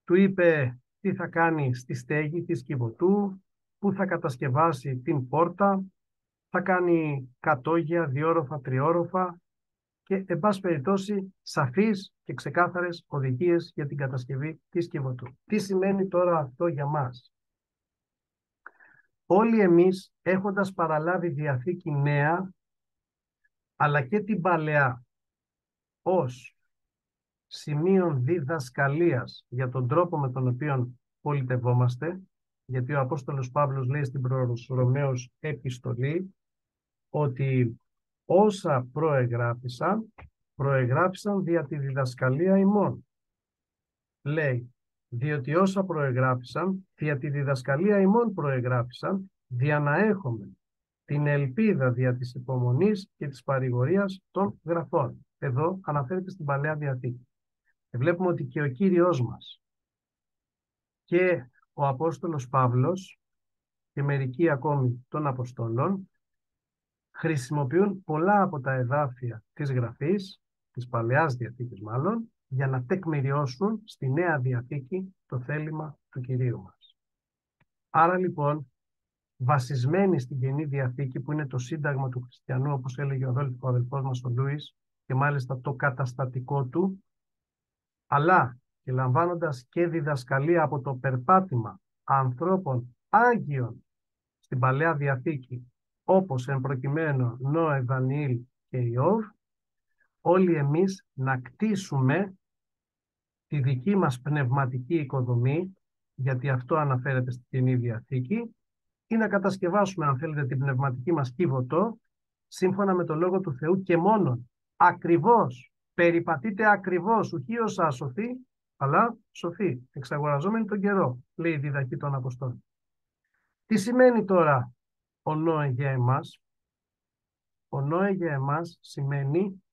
Του είπε τι θα κάνει στη στέγη της Κιβωτού, πού θα κατασκευάσει την πόρτα, θα κάνει κατόγια, 2 όροφα, 3 όροφα και εν πάση περιπτώσει σαφείς και ξεκάθαρες οδηγίες για την κατασκευή της Κιβωτού. Τι σημαίνει τώρα αυτό για μας? Όλοι εμείς, έχοντας παραλάβει Διαθήκη Νέα αλλά και την Παλαιά ως σημείων διδασκαλίας για τον τρόπο με τον οποίο πολιτευόμαστε, γιατί ο Απόστολος Παύλος λέει στην προς Ρωμαίους επιστολή ότι όσα προεγράφησαν προεγράψαν δια τη διδασκαλία ημών. Λέει, διότι όσα προεγράφησαν, δια τη διδασκαλία ημών προεγράφησαν, δια να έχουμε την ελπίδα δια της υπομονής και της παρηγορίας των γραφών. Εδώ αναφέρεται στην Παλαιά Διαθήκη. Βλέπουμε ότι και ο Κύριος μας και ο Απόστολος Παύλος και μερικοί ακόμη των Αποστόλων χρησιμοποιούν πολλά από τα εδάφια της Γραφής, της Παλαιάς Διαθήκης μάλλον, για να τεκμηριώσουν στη Νέα Διαθήκη το θέλημα του Κυρίου μας. Άρα λοιπόν, βασισμένη στην Καινή Διαθήκη, που είναι το σύνταγμα του χριστιανού, όπως έλεγε ο αδελφός μας ο Λούις, και μάλιστα το καταστατικό του, αλλά και λαμβάνοντας και διδασκαλία από το περπάτημα ανθρώπων Άγιων στην Παλαιά Διαθήκη, όπως εν προκειμένου Νόε, Δανιήλ και Ιώβ, όλοι εμείς να κτίσουμε τη δική μας πνευματική οικοδομή, γιατί αυτό αναφέρεται στην Καινή Διαθήκη, ή να κατασκευάσουμε, αν θέλετε, την πνευματική μας κύβωτο, σύμφωνα με το Λόγο του Θεού και μόνον. Ακριβώς, περιπατείτε ακριβώς, ουχίως άσοφοι, αλλά σοφοί, εξαγοραζόμενοι τον καιρό, λέει η διδαχή των Αποστόλων. Τι σημαίνει τώρα ο Νόε για εμάς? Ο Νόε για εμάς σημαίνει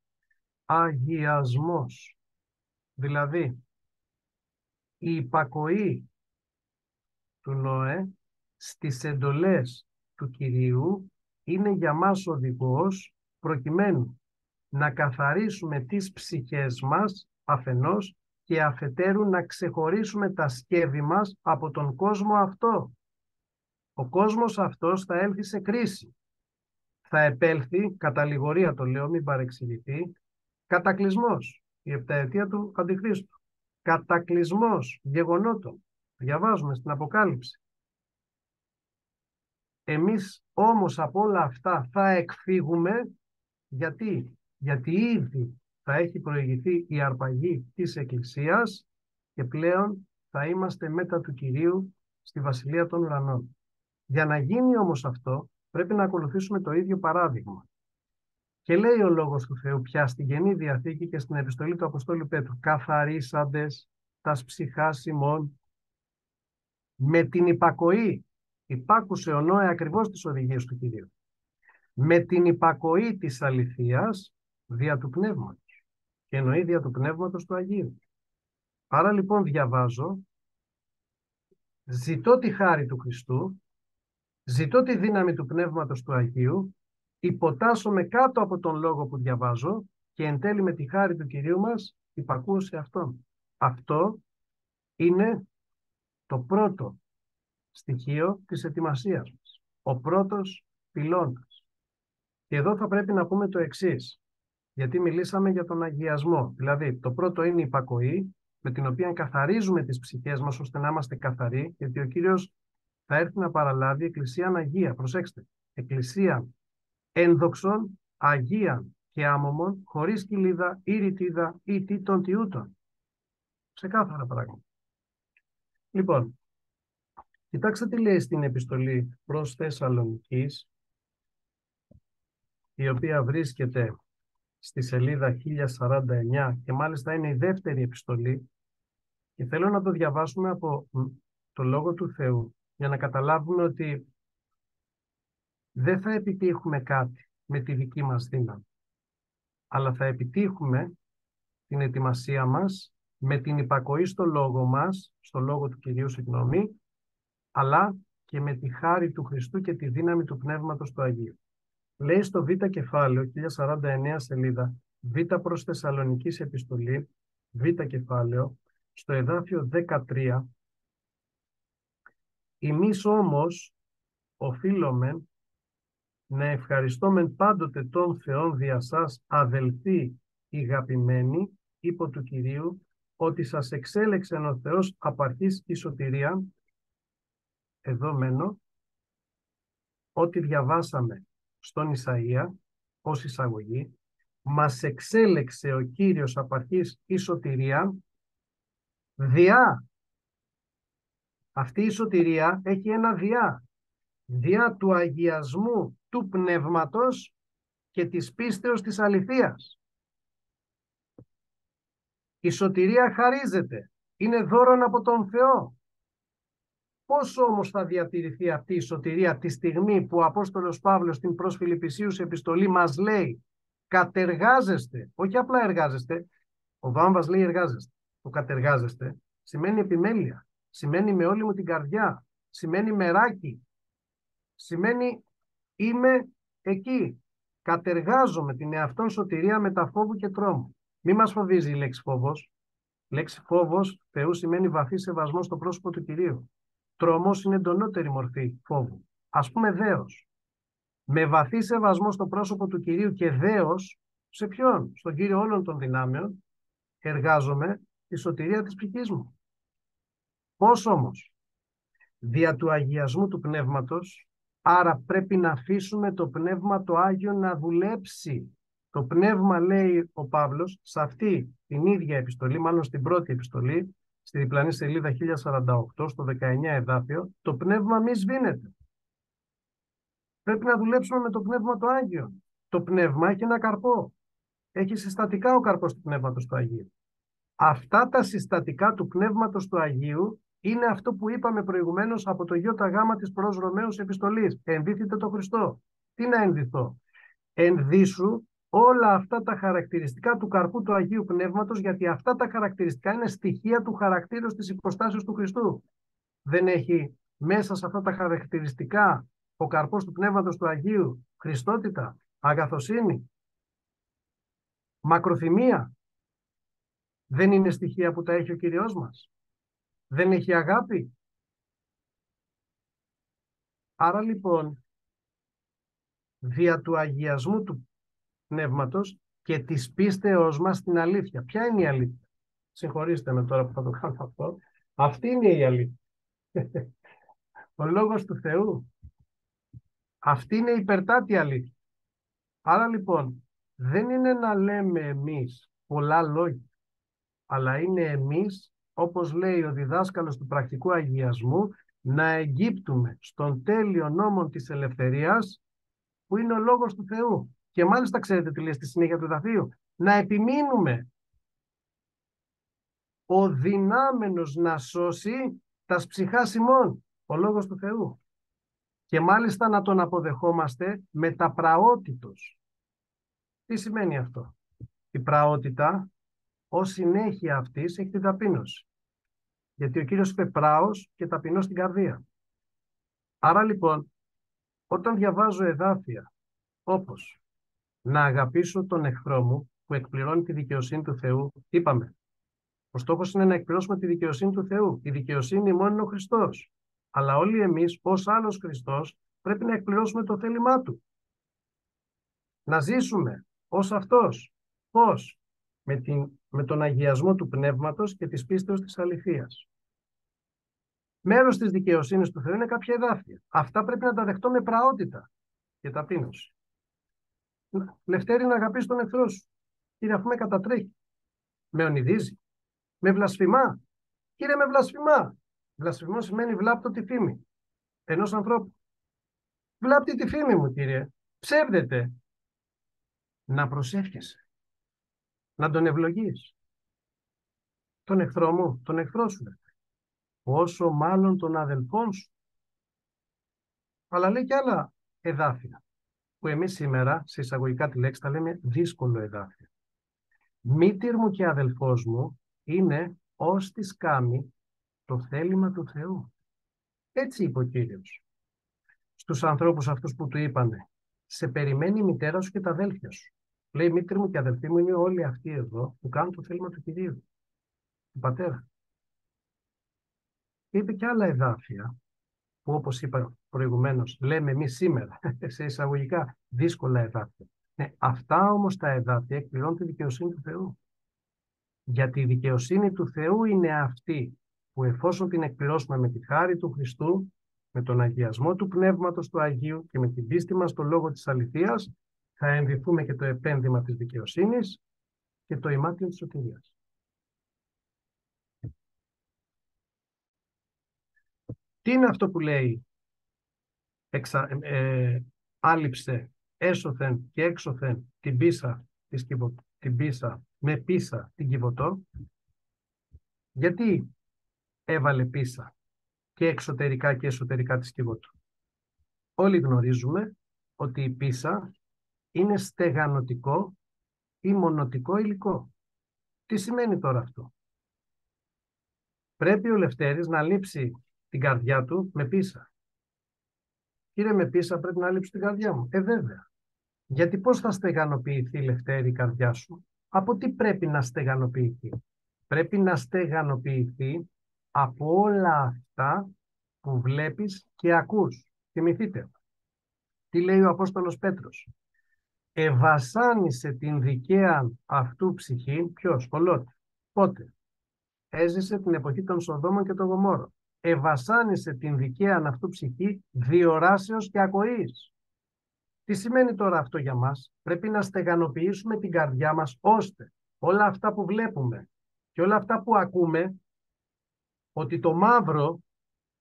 αγιασμός. Δηλαδή, η υπακοή του Νόε στις εντολές του Κυρίου είναι για μας οδηγός προκειμένου να καθαρίσουμε τις ψυχές μας αφενός και αφετέρου να ξεχωρίσουμε τα σκεύη μας από τον κόσμο αυτό. Ο κόσμος αυτός θα έλθει σε κρίση. Θα επέλθει, καταλληγορία το λέω, μην παρεξηγηθεί, κατακλυσμός, η επταετία του Αντιχρίστου. Κατακλυσμός γεγονότων. Διαβάζουμε στην Αποκάλυψη. Εμείς όμως από όλα αυτά θα εκφύγουμε. Γιατί ήδη θα έχει προηγηθεί η αρπαγή της Εκκλησίας και πλέον θα είμαστε μετά του Κυρίου στη Βασιλεία των Ουρανών. Για να γίνει όμως αυτό, πρέπει να ακολουθήσουμε το ίδιο παράδειγμα. Και λέει ο Λόγος του Θεού πια στην Καινή Διαθήκη και στην επιστολή του Αποστόλου Πέτρου, καθαρίσαντες τας ψυχάς ημών με την υπακοή. Υπάκουσε ο Νόε ακριβώς τις οδηγίες του Κυρίου. Με την υπακοή της αληθείας δια του Πνεύματος. Και εννοεί δια του Πνεύματος του Αγίου. Άρα λοιπόν διαβάζω, ζητώ τη χάρη του Χριστού, ζητώ τη δύναμη του Πνεύματος του Αγίου, υποτάσσομαι κάτω από τον λόγο που διαβάζω και εν τέλει με τη χάρη του Κυρίου μας υπακούω σε Αυτόν. Αυτό είναι το πρώτο στοιχείο της ετοιμασίας μας. Ο πρώτος πυλώνας. Και εδώ θα πρέπει να πούμε το εξής, γιατί μιλήσαμε για τον αγιασμό. Δηλαδή, το πρώτο είναι η υπακοή, με την οποία καθαρίζουμε τις ψυχές μας, ώστε να είμαστε καθαροί, γιατί ο Κύριος θα έρθει να παραλάβει εκκλησίαν αγία. Προσέξτε, εκκλησίαν ένδοξον, αγίαν και άμωμον, χωρίς κοιλίδα ή ρητίδα ή τίτων τιούτων. Ξεκάθαρα πράγματα. Λοιπόν, κοιτάξτε τι λέει στην επιστολή προς Θεσσαλονικής, η οποία βρίσκεται στη σελίδα 1049 και μάλιστα είναι η δεύτερη επιστολή και θέλω να το διαβάσουμε από το Λόγο του Θεού για να καταλάβουμε ότι δεν θα επιτύχουμε κάτι με τη δική μας δύναμη, αλλά θα επιτύχουμε την ετοιμασία μας με την υπακοή στο Λόγο μας, στο Λόγο του Κυρίου, συγγνώμη, αλλά και με τη χάρη του Χριστού και τη δύναμη του Πνεύματος του Αγίου. Λέει στο Β κεφάλαιο, 1049 σελίδα, Β προς Θεσσαλονικής επιστολή, Β κεφάλαιο, στο εδάφιο 13, «Εμείς όμως οφείλομεν να ευχαριστόμεν πάντοτε τον Θεόν δια σας, αδελφοί ηγαπημένοι, υπό του Κυρίου, ότι σας εξέλεξεν ο Θεός απ' αρχής η σωτηρία». Εδώ μένω, ό,τι διαβάσαμε στον Ισαΐα ως εισαγωγή, μας εξέλεξε ο Κύριος απ' αρχής η σωτηρία, διά. Αυτή η σωτηρία έχει ένα διά του αγιασμού του πνεύματος και της πίστεως της αληθείας. Η σωτηρία χαρίζεται. Είναι δώρον από τον Θεό. Πώς όμως θα διατηρηθεί αυτή η σωτηρία τη στιγμή που ο Απόστολος Παύλος στην προς Φιλιππισίους επιστολή μας λέει κατεργάζεστε, όχι απλά εργάζεστε, ο Βάμβας λέει εργάζεστε. Το κατεργάζεστε σημαίνει επιμέλεια, σημαίνει με όλη μου την καρδιά, σημαίνει μεράκι, σημαίνει είμαι εκεί. Κατεργάζομαι την εαυτόν σωτηρία μετά φόβου και τρόμου. Μη μας φοβίζει η λέξη φόβος. Η λέξη φόβος Θεού σημαίνει βαθύ σεβασμό στο πρόσωπο του Κυρίου. Τρόμος είναι εντονότερη μορφή φόβου. Ας πούμε δέος. Με βαθύ σεβασμό στο πρόσωπο του Κυρίου και δέος, σε ποιον? Στον Κύριο όλων των δυνάμεων, εργάζομαι τη σωτηρία της ψυχής μου. Πώς όμως? Δια του αγιασμού του πνεύματος, άρα πρέπει να αφήσουμε το πνεύμα το Άγιο να δουλέψει. Το πνεύμα, λέει ο Παύλος, σε αυτή την ίδια επιστολή, μάλλον στην πρώτη επιστολή, στη διπλανή σελίδα 1048, στο 19 εδάφιο, το πνεύμα μη σβήνεται. Πρέπει να δουλέψουμε με το πνεύμα το Άγιο. Το πνεύμα έχει ένα καρπό. Έχει συστατικά ο καρπός του πνεύματος του Αγίου. Αυτά τα συστατικά του πνεύματος του Αγίου είναι αυτό που είπαμε προηγουμένως από το ΙΓ της προς Ρωμαίους επιστολής. Ενδύθητε το Χριστό. Τι να ενδυθώ? Ενδύσου όλα αυτά τα χαρακτηριστικά του καρπού του Αγίου Πνεύματος, γιατί αυτά τα χαρακτηριστικά είναι στοιχεία του χαρακτήρος της υποστάσεως του Χριστού. Δεν έχει μέσα σε αυτά τα χαρακτηριστικά ο καρπός του Πνεύματος του Αγίου Χριστότητα, αγαθοσύνη, μακροθυμία? Δεν είναι στοιχεία που τα έχει ο Κύριος μας? Δεν έχει αγάπη? Άρα λοιπόν, δια του αγιασμού του πνεύματος και της πίστεως μας στην αλήθεια. Ποια είναι η αλήθεια? Συγχωρήστε με τώρα που θα το κάνω αυτό. Αυτή είναι η αλήθεια. Ο Λόγος του Θεού. Αυτή είναι η υπερτάτη αλήθεια. Άρα λοιπόν, δεν είναι να λέμε εμείς πολλά λόγια, αλλά είναι εμείς, όπως λέει ο διδάσκαλος του πρακτικού αγιασμού, να εγκύπτουμε στον τέλειο νόμο της ελευθερίας, που είναι ο Λόγος του Θεού. Και μάλιστα ξέρετε τι λέει στη συνέχεια του εδαφίου? Να επιμείνουμε ο δυνάμενος να σώσει τας ψυχάς ημών, ο Λόγος του Θεού. Και μάλιστα να τον αποδεχόμαστε με τα πραότητος. Τι σημαίνει αυτό? Η πραότητα ως συνέχεια αυτής έχει την ταπείνωση. Γιατί ο Κύριος είπε πράος και ταπεινός στην καρδία. Άρα λοιπόν, όταν διαβάζω εδάφια όπως να αγαπήσω τον εχθρό μου που εκπληρώνει τη δικαιοσύνη του Θεού, είπαμε, ο στόχος είναι να εκπληρώσουμε τη δικαιοσύνη του Θεού. Η δικαιοσύνη μόνο είναι ο Χριστός. Αλλά όλοι εμείς, ως άλλος Χριστός, πρέπει να εκπληρώσουμε το θέλημά Του. Να ζήσουμε ως Αυτός. Πώς? Με τον αγιασμό του πνεύματος και της πίστεως της αληθείας. Μέρος της δικαιοσύνης του Θεού είναι κάποια εδάφια. Αυτά πρέπει να τα δεχτώ με πραότητα και ταπείνωση. Λευτέρη, να αγαπήσει τον εχθρό σου. Κύριε, αφού με κατατρέχει, με ονειδίζει, με βλασφημά. Κύριε, με βλασφημά. Βλασφημό σημαίνει βλάπτω τη φήμη ενός ανθρώπου. Βλάπτει τη φήμη μου, Κύριε. Ψεύδεται. Να προσεύχεσαι. Να τον ευλογείς. Τον εχθρό μου, τον εχθρό σου. Όσο μάλλον τον αδελφόν σου. Αλλά λέει και άλλα εδάφια, που εμείς σήμερα, σε εισαγωγικά τη λέξη, τα λέμε δύσκολο εδάφιο. Μήτηρ μου και αδελφός μου είναι ως της κάμη το θέλημα του Θεού. Έτσι είπε ο Κύριος στους ανθρώπους αυτούς που του είπανε, σε περιμένει η μητέρα σου και τα αδέλφια σου. Λέει, μήτηρ μου και αδελφοί μου είναι όλοι αυτοί εδώ που κάνουν το θέλημα του Κυρίου, του Πατέρα. Είπε και άλλα εδάφια, που όπως είπα προηγουμένως, λέμε εμείς σήμερα, σε εισαγωγικά δύσκολα εδάφια. Αυτά όμως τα εδάφια εκπληρώνουν τη δικαιοσύνη του Θεού. Γιατί η δικαιοσύνη του Θεού είναι αυτή που εφόσον την εκπληρώσουμε με τη χάρη του Χριστού, με τον αγιασμό του Πνεύματος του Αγίου και με την πίστη μας στο λόγο της αληθείας, θα ενδυθούμε και το επένδυμα της δικαιοσύνης και το ημάτιο της σωτηρίας. Τι είναι αυτό που λέει άλυψε έσωθεν και έξωθεν την πίσα της την πίσα με πίσα την Κιβωτό. Γιατί έβαλε πίσα και εξωτερικά και εσωτερικά της Κιβωτού? Όλοι γνωρίζουμε ότι η πίσα είναι στεγανοτικό ή μονοτικό υλικό. Τι σημαίνει τώρα αυτό? Πρέπει ο Λευτέρης να λείψει την καρδιά του με πίσα. Κύριε, με πίσα πρέπει να λείψει την καρδιά μου. Βέβαια. Γιατί πώς θα στεγανοποιηθεί, Λευτέρη, η καρδιά σου? Από τι πρέπει να στεγανοποιηθεί? Πρέπει να στεγανοποιηθεί από όλα αυτά που βλέπεις και ακούς. Θυμηθείτε, τι λέει ο Απόστολος Πέτρος? Εβασάνισε την δικαία αυτού ψυχή, ποιος? Ο Λότ. Πότε? Έζησε την εποχή των Σοδόμων και των Γομόρων. Εβασάνισε την δικαία αυτού ψυχή διοράσεως και ακοής. Τι σημαίνει τώρα αυτό για μας? Πρέπει να στεγανοποιήσουμε την καρδιά μας, ώστε όλα αυτά που βλέπουμε και όλα αυτά που ακούμε, ότι το μαύρο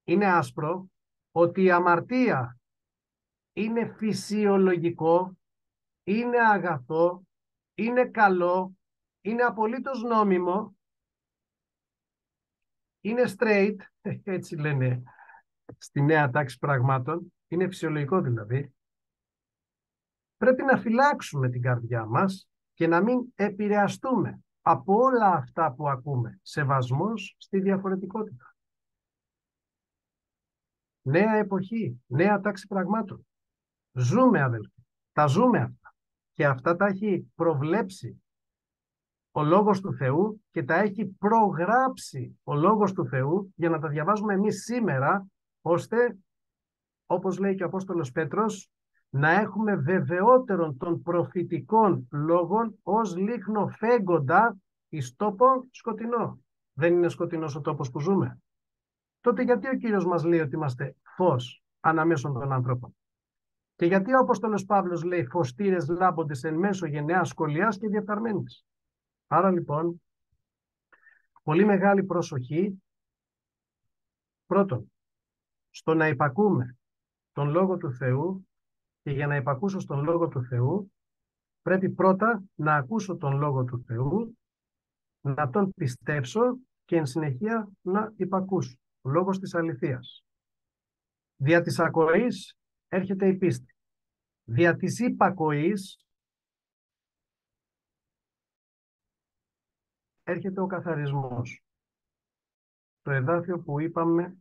είναι άσπρο, ότι η αμαρτία είναι φυσιολογικό, είναι αγαθό, είναι καλό, είναι απολύτως νόμιμο, είναι straight, έτσι λένε στη νέα τάξη πραγμάτων, είναι φυσιολογικό δηλαδή. Πρέπει να φυλάξουμε την καρδιά μας και να μην επηρεαστούμε από όλα αυτά που ακούμε. Σεβασμός στη διαφορετικότητα. Νέα εποχή, νέα τάξη πραγμάτων. Ζούμε, αδελφοί, τα ζούμε αυτά. Και αυτά τα έχει προβλέψει ο Λόγος του Θεού και τα έχει προγράψει ο Λόγος του Θεού για να τα διαβάζουμε εμείς σήμερα, ώστε, όπως λέει και ο Απόστολος Πέτρος, να έχουμε βεβαιότερον των προφητικών λόγων ως λίχνο φέγγοντα εις τόπο σκοτεινό. Δεν είναι σκοτεινός ο τόπος που ζούμε? Τότε γιατί ο Κύριος μας λέει ότι είμαστε φως αναμέσων των ανθρώπων? Και γιατί ο Απόστολος Παύλος λέει φωστήρες λάμποντες εν μέσω γενεάς σκολιάς και διεφθαρμένης? Άρα λοιπόν, πολύ μεγάλη προσοχή, πρώτον, στο να υπακούμε τον Λόγο του Θεού, και για να υπακούσω στον Λόγο του Θεού, πρέπει πρώτα να ακούσω τον Λόγο του Θεού, να τον πιστέψω και εν συνεχεία να υπακούσω. Ο Λόγος της αληθείας. Δια της ακοής έρχεται η πίστη. Δια της υπακοής έρχεται ο καθαρισμός. Το εδάφιο που είπαμε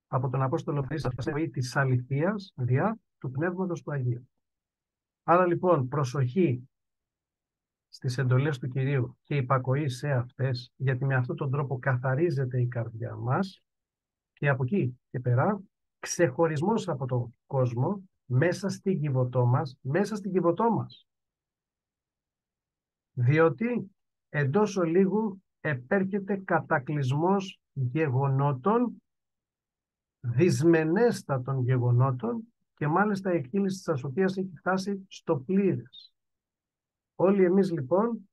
από τον Απόστολο Πέτρο της αληθείας δια του Πνεύματος του Αγίου. Άρα λοιπόν προσοχή στις εντολές του Κυρίου και υπακοή σε αυτές, γιατί με αυτόν τον τρόπο καθαρίζεται η καρδιά μας και από εκεί και πέρα ξεχωρισμός από τον κόσμο μέσα στην Κιβωτό μας, διότι εντός ολίγου επέρχεται κατακλυσμός γεγονότων, δυσμενέστατων γεγονότων, και μάλιστα η εκκύληση της ασωτείας έχει φτάσει στο πλήρες. Όλοι εμείς λοιπόν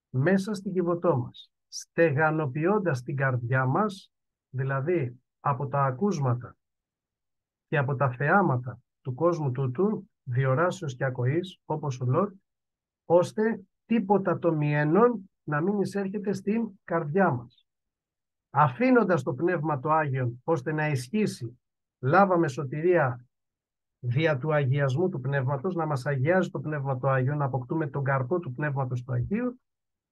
μέσα στην Κιβωτό μας, στεγανοποιώντας την καρδιά μας, δηλαδή από τα ακούσματα και από τα θεάματα του κόσμου τούτου, διοράσεως και ακοής, όπως ο Λότ, ώστε τίποτα το μιένον να μην εισέρχεται στην καρδιά μας. Αφήνοντας το Πνεύμα το Άγιον, ώστε να ισχύσει, λάβαμε σωτηρία δια του αγιασμού του Πνεύματος, να μας αγιάζει το Πνεύμα το Άγιο, να αποκτούμε τον καρπό του Πνεύματος του Αγίου,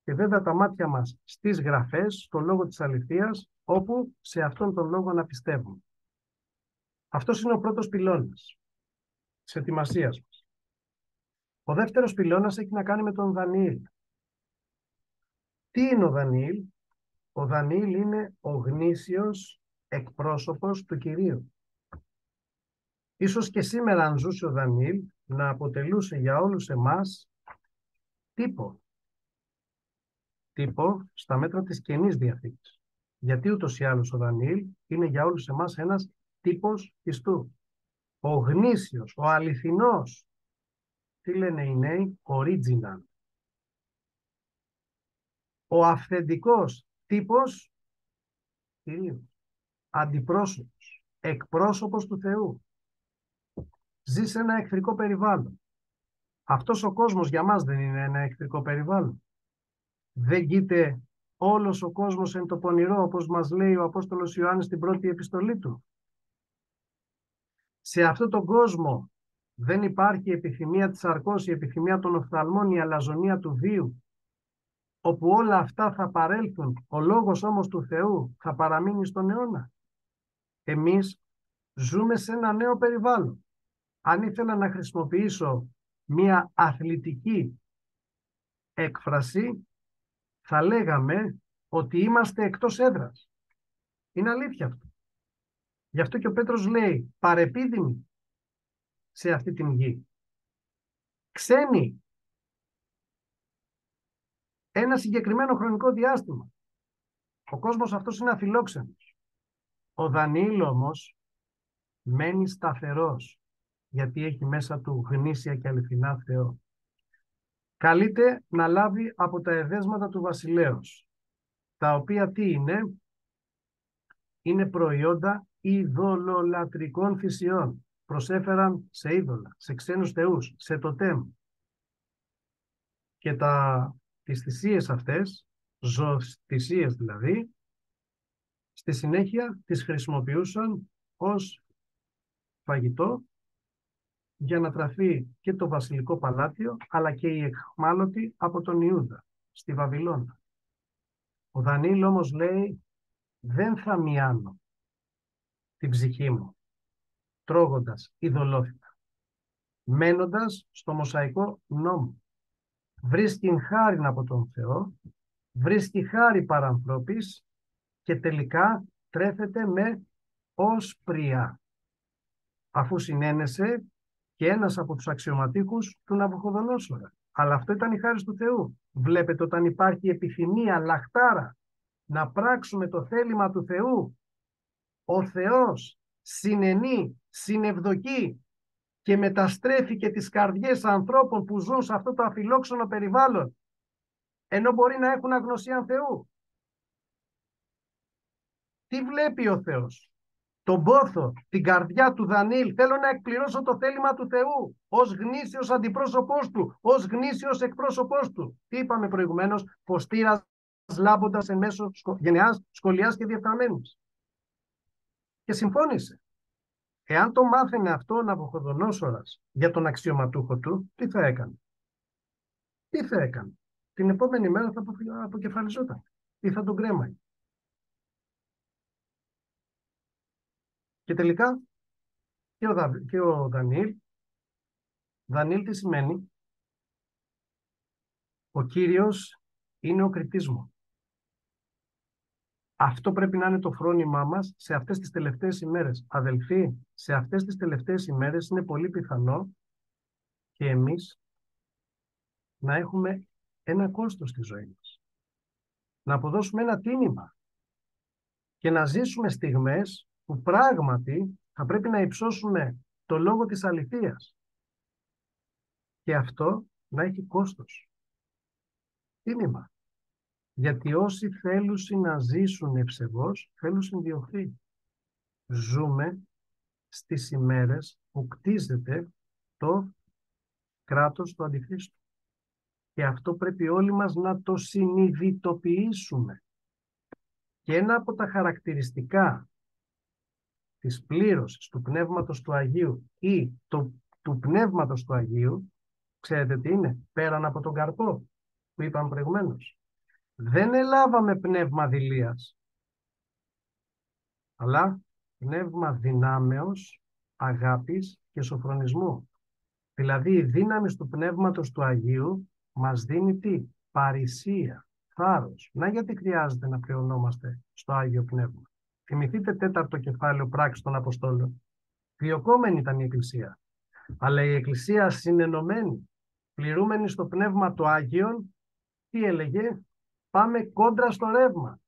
και βέβαια τα μάτια μας στις γραφές, στο λόγο της αληθείας, όπου σε αυτόν τον λόγο να πιστεύουμε. Αυτός είναι ο πρώτος πυλώνας της ετοιμασίας μας. Ο δεύτερος πυλώνας έχει να κάνει με τον Δανιήλ. Τι είναι ο Δανιήλ? Ο Δανιήλ είναι ο γνήσιος εκπρόσωπος του Κυρίου. Ίσως και σήμερα, αν ζούσε ο Δανιήλ, να αποτελούσε για όλους εμάς τύπο στα μέτρα της Καινής Διαθήκης. Γιατί ούτως ή άλλως ο Δανιήλ είναι για όλους εμάς ένας τύπος πιστού. Ο γνήσιος, ο αληθινός, τι λένε οι νέοι, original. Ο αυθεντικός τύπος Κυρίου. Αυτός ο κόσμος για μας δεν είναι ένα εχθρικό περιβάλλον? Δεν γείται όλος ο κόσμος εν το πονηρό, όπως μας λέει ο Απόστολος Ιωάννης στην πρώτη επιστολή του? Σε αυτόν τον κόσμο δεν υπάρχει επιθυμία της σαρκός, η επιθυμία των οφθαλμών, η αλαζονία του βίου, όπου όλα αυτά θα παρέλθουν, ο λόγος όμως του Θεού θα παραμείνει στον αιώνα. Εμείς ζούμε σε ένα νέο περιβάλλον. Αν ήθελα να χρησιμοποιήσω μία αθλητική έκφραση, θα λέγαμε ότι είμαστε εκτός έδρας. Είναι αλήθεια αυτό. Γι' αυτό και ο Πέτρος λέει παρεπίδημοι σε αυτή την γη. Ξένοι. Ένα συγκεκριμένο χρονικό διάστημα. Ο κόσμος αυτός είναι αφιλόξενος. Ο Δανιήλ όμως μένει σταθερός, γιατί έχει μέσα του γνήσια και αληθινά Θεό. Καλείται να λάβει από τα εδέσματα του βασιλέως, τα οποία τι είναι? Είναι προϊόντα ειδωλολατρικών θυσιών. Προσέφεραν σε είδωλα, σε ξένους θεούς, σε τοτέμ. Και τις θυσίες αυτές, ζωοθυσίες δηλαδή, στη συνέχεια τις χρησιμοποιούσαν ως φαγητό για να τραφεί και το βασιλικό παλάτιο, αλλά και οι εχμάλωτοι από τον Ιούδα, στη Βαβυλώνα. Ο Δανιήλ όμως λέει, δεν θα μιάνω την ψυχή μου, τρώγοντας ειδωλόθητα, μένοντας στο Μωσαϊκό νόμο. Βρίσκει χάριν από τον Θεό, βρίσκει χάρη παρανθρώπης και τελικά τρέφεται με όσπρια, αφού συνένεσε και ένας από τους αξιωματίκους του Ναβουχοδονόσορα. Αλλά αυτό ήταν η χάρις του Θεού. Βλέπετε, όταν υπάρχει επιθυμία, λαχτάρα, να πράξουμε το θέλημα του Θεού, ο Θεός συνενεί, συνευδοκεί και μεταστρέφει και τις καρδιές ανθρώπων που ζουν σε αυτό το αφιλόξενο περιβάλλον, ενώ μπορεί να έχουν αγνωσία Θεού. Τι βλέπει ο Θεός? Τον πόθο, την καρδιά του Δανιήλ. Θέλω να εκπληρώσω το θέλημα του Θεού ως γνήσιος αντιπρόσωπός του, ως γνήσιος εκπρόσωπός του. Τι είπαμε προηγουμένως? Ποστήρας λάμποντας εν μέσω γενεάς, σκολιάς και διεφθαρμένης. Και συμφώνησε. Εάν το μάθαινε αυτό ο Ναβουχοδονόσορας για τον αξιωματούχο του, τι θα έκανε? Τι θα έκανε? Την επόμενη μέρα θα αποκεφαλιζόταν ή θα τον κρέμαγε. Και τελικά και ο Δανιήλ. Δανιήλ τι σημαίνει? Ο Κύριος είναι ο κριτής μου. Αυτό πρέπει να είναι το φρόνημά μας σε αυτές τις τελευταίες ημέρες. Αδελφοί, σε αυτές τις τελευταίες ημέρες είναι πολύ πιθανό και εμείς να έχουμε ένα κόστος στη ζωή μας. Να αποδώσουμε ένα τίμημα και να ζήσουμε στιγμές που πράγματι θα πρέπει να υψώσουμε το λόγο της αληθείας. Και αυτό να έχει κόστος. Τίμημα. Γιατί όσοι θέλουν να ζήσουν ευσεβώς, θέλουν διωχθεί. Ζούμε στις ημέρες που κτίζεται το κράτος του Αντιχρίστου. Και αυτό πρέπει όλοι μας να το συνειδητοποιήσουμε. Και ένα από τα χαρακτηριστικά της πλήρωσης του Πνεύματος του Αγίου ή του Πνεύματος του Αγίου, ξέρετε τι είναι? Πέραν από τον καρπό που είπαμε προηγουμένως. Δεν ελάβαμε πνεύμα δειλίας, αλλά πνεύμα δυνάμεως, αγάπης και σοφρονισμού. Δηλαδή η δύναμη του Πνεύματος του Αγίου μας δίνει τι? Παρησία, θάρρος. Να γιατί χρειάζεται να πλεονόμαστε στο Άγιο Πνεύμα. Θυμηθείτε 4ο κεφάλαιο Πράξεις των Αποστόλων. Διωκόμενη ήταν η Εκκλησία. Αλλά η Εκκλησία συνενωμένη, πληρούμενη στο Πνεύμα του Άγιον, τι έλεγε? Πάμε κόντρα στο ρεύμα.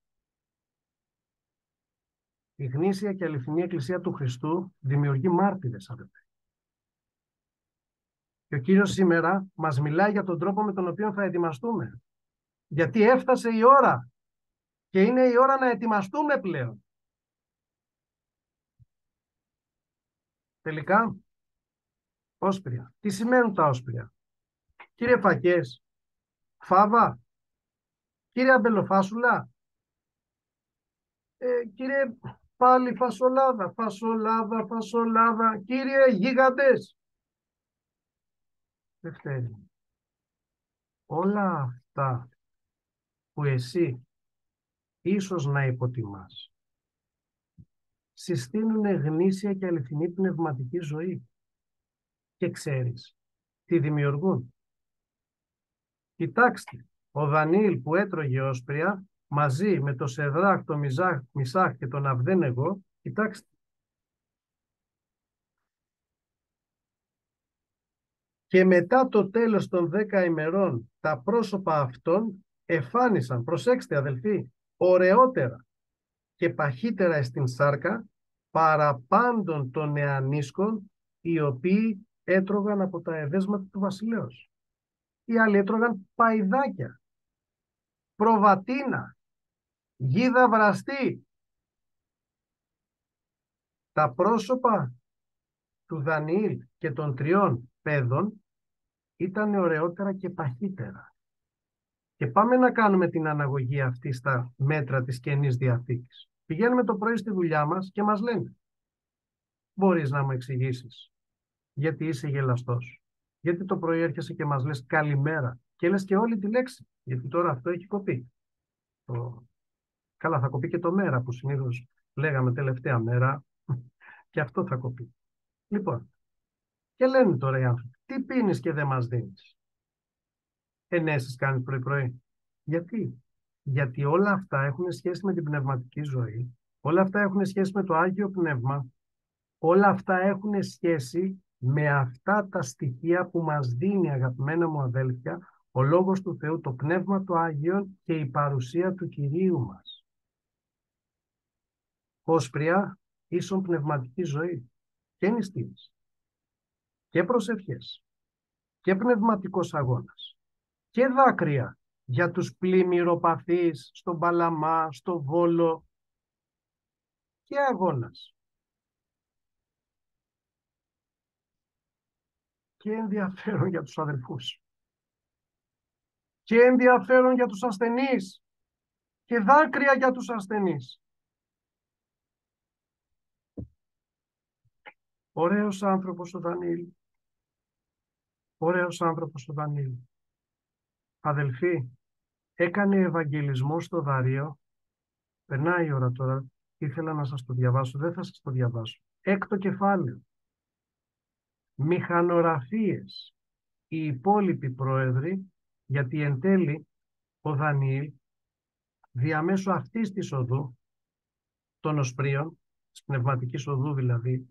Η γνήσια και αληθινή Εκκλησία του Χριστού δημιουργεί μάρτυρες, αδελφοί. Και ο Κύριος σήμερα μας μιλάει για τον τρόπο με τον οποίο θα ετοιμαστούμε. Γιατί έφτασε η ώρα και είναι η ώρα να ετοιμαστούμε πλέον. Τελικά, όσπρια. Τι σημαίνουν τα όσπρια? Κύριε Φακές, Φάβα, κύριε Αμπελοφάσουλα, κύριε πάλι φασολάδα, φασολάδα, φασολάδα, κύριε γίγαντες. Δευτέρη, όλα αυτά που εσύ ίσως να υποτιμάς, συστήνουν γνήσια και αληθινή πνευματική ζωή. Και ξέρεις τι δημιουργούν. Κοιτάξτε, ο Δανιήλ που έτρωγε όσπρια μαζί με το Σεδράκ, το Μισάχ και τον Αβδένεγο, κοιτάξτε. Και μετά το τέλος των 10 ημερών τα πρόσωπα αυτών εφάνισαν, προσέξτε αδελφοί, ωραιότερα και παχύτερα στην σάρκα παραπάντων των νεανίσκων, οι οποίοι έτρωγαν από τα εδέσματα του βασιλέως. Οι άλλοι έτρωγαν παϊδάκια, προβατίνα, γίδα βραστή. Τα πρόσωπα του Δανιήλ και των 3 παιδών ήταν ωραιότερα και παχύτερα. Και πάμε να κάνουμε την αναγωγή αυτή στα μέτρα της Καινής Διαθήκης. Πηγαίνουμε το πρωί στη δουλειά μας και μας λένε, μπορείς να μου εξηγήσεις γιατί είσαι γελαστός, γιατί το πρωί έρχεσαι και μας λες καλημέρα και λες και όλη τη λέξη, γιατί τώρα αυτό έχει κοπεί. Καλά, θα κοπεί και το μέρα που συνήθως λέγαμε τελευταία μέρα και αυτό θα κοπεί. Λοιπόν, και λένε τώρα οι άνθρωποι, τι πίνεις και δεν μας δίνεις? Ενέσεις κάνεις πρωί-πρωί. Γιατί? Γιατί όλα αυτά έχουν σχέση με την πνευματική ζωή, όλα αυτά έχουν σχέση με το Άγιο Πνεύμα, όλα αυτά έχουν σχέση με αυτά τα στοιχεία που μας δίνει, αγαπημένα μου αδέλφια, ο Λόγος του Θεού, το Πνεύμα του Άγιον και η παρουσία του Κυρίου μας. Όσπρια ίσον πνευματική ζωή και νηστείες και προσευχές και πνευματικός αγώνας και δάκρυα για τους πλημμυροπαθείς στον Παλαμά, στο Βόλο και αγώνας και ενδιαφέρον για τους αδελφούς και ενδιαφέρον για τους ασθενείς και δάκρυα για τους ασθενείς. Ωραίος άνθρωπος ο Δανιήλ. Ωραίος άνθρωπος ο Δανιήλ. Αδελφοί, έκανε ευαγγελισμό στο Δαρείο. Περνάει η ώρα τώρα. Ήθελα να σας το διαβάσω. Δεν θα σας το διαβάσω. 6ο κεφάλαιο. Μηχανογραφίες. Οι υπόλοιποι πρόεδροι, γιατί εν τέλει ο Δανιήλ διαμέσου αυτής της οδού, των οσπρίων, της πνευματικής οδού δηλαδή,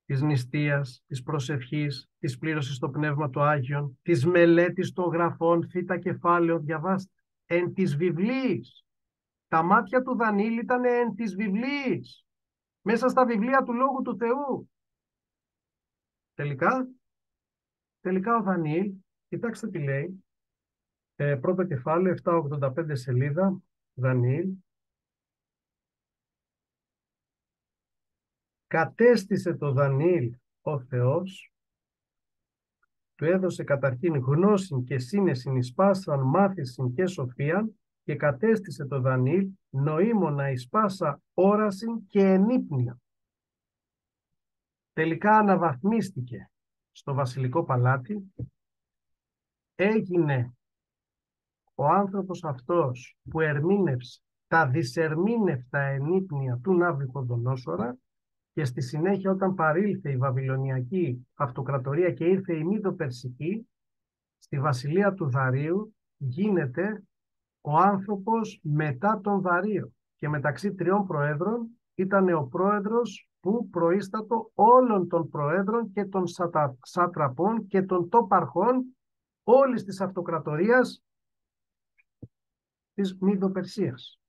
της νηστείας, της προσευχής, της πλήρωσης στο Πνεύμα του Άγιον, της μελέτης των γραφών, θήτα κεφάλαιο, διαβάστε, εν της βιβλίης. Τα μάτια του Δανιήλ ήταν εν της βιβλίης, μέσα στα βιβλία του Λόγου του Θεού. Τελικά ο Δανιήλ, κοιτάξτε τι λέει, πρώτο κεφάλαιο, 785 σελίδα, Δανιήλ, κατέστησε το Δανιήλ ο Θεός, του έδωσε καταρχήν γνώσιν και σύνεσιν εις πάσαν μάθησιν και σοφίαν και κατέστησε το Δανιήλ νοήμονα εις πάσα όρασιν και ενύπνια. Τελικά αναβαθμίστηκε στο βασιλικό παλάτι, έγινε ο άνθρωπος αυτός που ερμήνευσε τα δυσερμήνευτα ενύπνια του Ναβουκοδονόσορα και στη συνέχεια όταν παρήλθε η Βαβυλωνιακή Αυτοκρατορία και ήρθε η Μίδο-Περσική, στη βασιλεία του Δαρίου γίνεται ο άνθρωπος μετά τον Δαρείο και μεταξύ 3 προέδρων ήταν ο πρόεδρος που προείστατο όλων των προέδρων και των σατραπών και των τοπαρχών όλης της αυτοκρατορίας της Μίδο-Περσίας.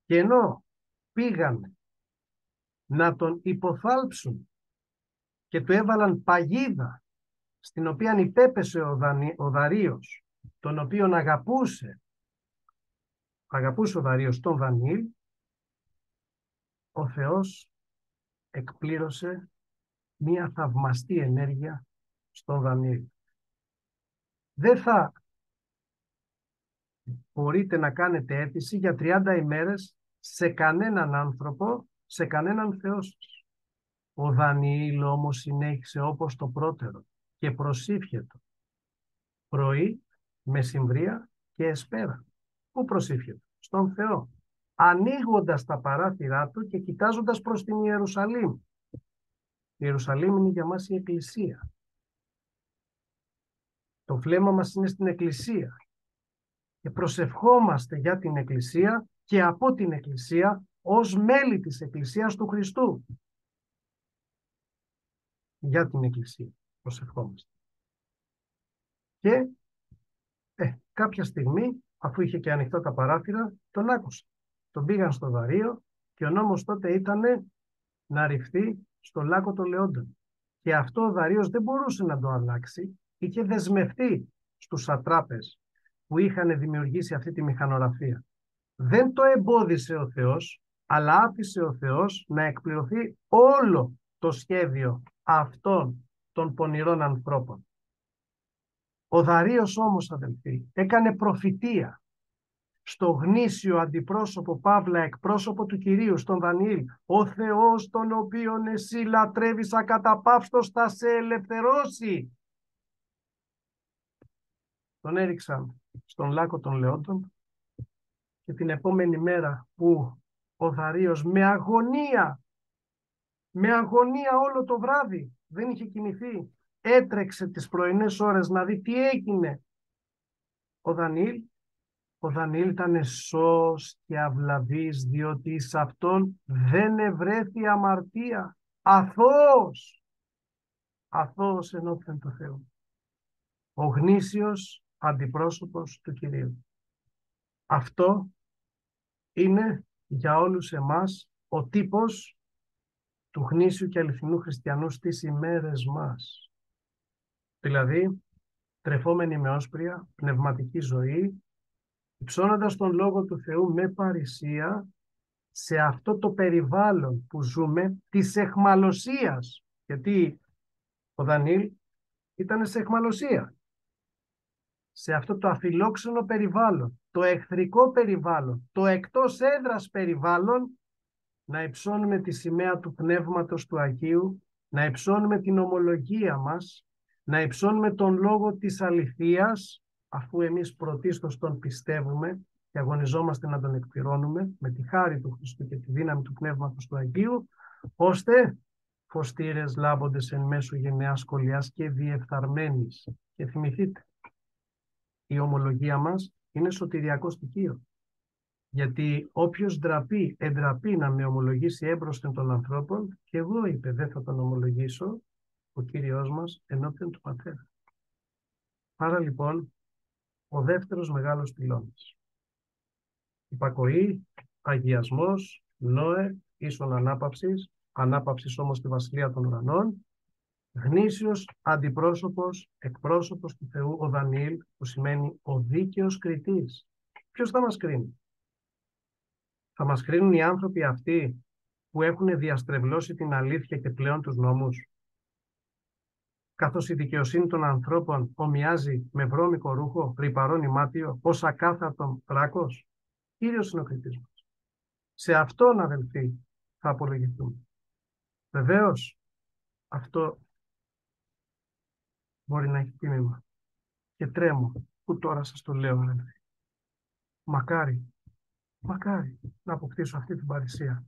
Και ενώ πήγανε να τον υποθάλψουν και του έβαλαν παγίδα στην οποία υπέπεσε ο Δαρείος, τον οποίον αγαπούσε ο Δαρείος τον Δανιήλ, ο Θεός εκπλήρωσε μία θαυμαστή ενέργεια στον Δανιήλ. Δεν θα μπορείτε να κάνετε αίτηση για 30 ημέρες σε κανέναν άνθρωπο, σε κανέναν θεό σας. Ο Δανιήλ όμως συνέχισε όπως το πρώτερο και προσήφιετο πρωί, μεσημβρία και εσπέρα. Πού προσήφιετο? Στον Θεό, ανοίγοντας τα παράθυρά του και κοιτάζοντας προς την Ιερουσαλήμ. Η Ιερουσαλήμ είναι για μας η Εκκλησία. Το βλέμμα μας είναι στην Εκκλησία και προσευχόμαστε για την Εκκλησία και από την Εκκλησία ως μέλη της Εκκλησίας του Χριστού. Για την Εκκλησία προσευχόμαστε. Και κάποια στιγμή, αφού είχε και ανοιχτά τα παράθυρα, τον άκουσα. Τον πήγαν στο Δαρείο και ο νόμος τότε ήταν να ρηφθεί στο Λάκκο των Λεόντων. Και αυτό ο Δαρείος δεν μπορούσε να το αλλάξει. Είχε δεσμευτεί στους σατράπες που είχαν δημιουργήσει αυτή τη μηχανογραφία. Δεν το εμπόδισε ο Θεός, αλλά άφησε ο Θεός να εκπληρωθεί όλο το σχέδιο αυτών των πονηρών ανθρώπων. Ο Δαρείος όμως, αδελφοί, έκανε προφητεία στο γνήσιο αντιπρόσωπο, παύλα εκπρόσωπο του Κυρίου, στον Δανιήλ. Ο Θεός τον οποίον εσύ λατρεύεις ακαταπαύστος θα σε ελευθερώσει. Τον έριξαν στον Λάκκο των Λεόντων και την επόμενη μέρα που ο Δαρείος με αγωνία όλο το βράδυ δεν είχε κοιμηθεί, έτρεξε τις πρωινές ώρες να δει τι έγινε ο Δανιήλ. Ο Δανιήλ ήταν σως και αυλαβής, διότι σε αυτόν δεν ευρέθη αμαρτία. Αθώος ενώπιον του Θεού. Ο γνήσιος αντιπρόσωπος του Κυρίου. Αυτό είναι για όλους εμάς ο τύπος του γνήσιου και αληθινού χριστιανού στις ημέρες μας. Δηλαδή, τρεφόμενοι με όσπρια, πνευματική ζωή, υψώνοντας τον Λόγο του Θεού με παρησία σε αυτό το περιβάλλον που ζούμε της αιχμαλωσίας. Γιατί ο Δανιήλ ήταν σε αιχμαλωσία. Σε αυτό το αφιλόξενο περιβάλλον, το εχθρικό περιβάλλον, το εκτός έδρας περιβάλλον, να υψώνουμε τη σημαία του Πνεύματος του Αγίου, να υψώνουμε την ομολογία μας, να υψώνουμε τον λόγο της αληθείας, αφού εμείς πρωτίστως τον πιστεύουμε και αγωνιζόμαστε να τον εκπληρώνουμε με τη χάρη του Χριστού και τη δύναμη του Πνεύματος του Αγίου, ώστε φωστήρες λάμποντες εν μέσω γενεάς σκολιάς και διεφθαρμένης. Και θυμηθείτε, η ομολογία μας είναι σωτηριακό στοιχείο. Γιατί όποιος εντραπεί να με ομολογήσει έμπροσθεν των ανθρώπων, και εγώ, είπε, δεν θα τον ομολογήσω, ο Κύριος μας ενώπιον του Πατέρα. Άρα λοιπόν, ο δεύτερος μεγάλος πυλώνας. Υπακοή, αγιασμός, Νόε, ίσον ανάπαυσης όμως στη βασιλεία των ουρανών, γνήσιος αντιπρόσωπος, εκπρόσωπος του Θεού, ο Δανιήλ, που σημαίνει ο δίκαιος κριτής. Ποιος θα μας κρίνει? Θα μας κρίνουν οι άνθρωποι αυτοί που έχουν διαστρεβλώσει την αλήθεια και πλέον τους νόμους? Καθώς η δικαιοσύνη των ανθρώπων ομοιάζει με βρώμικο ρούχο, ρυπαρόν ημάτιο, ως ακάθαρτον δράκος. Κύριος είναι ο κριτής μας. Σε αυτόν, αδελφοί, θα απολογηθούμε. Βεβαίως, αυτό μπορεί να έχει τίμημα. Και τρέμω που τώρα σας το λέω, αδελφοί. Μακάρι να αποκτήσω αυτή την παρησία.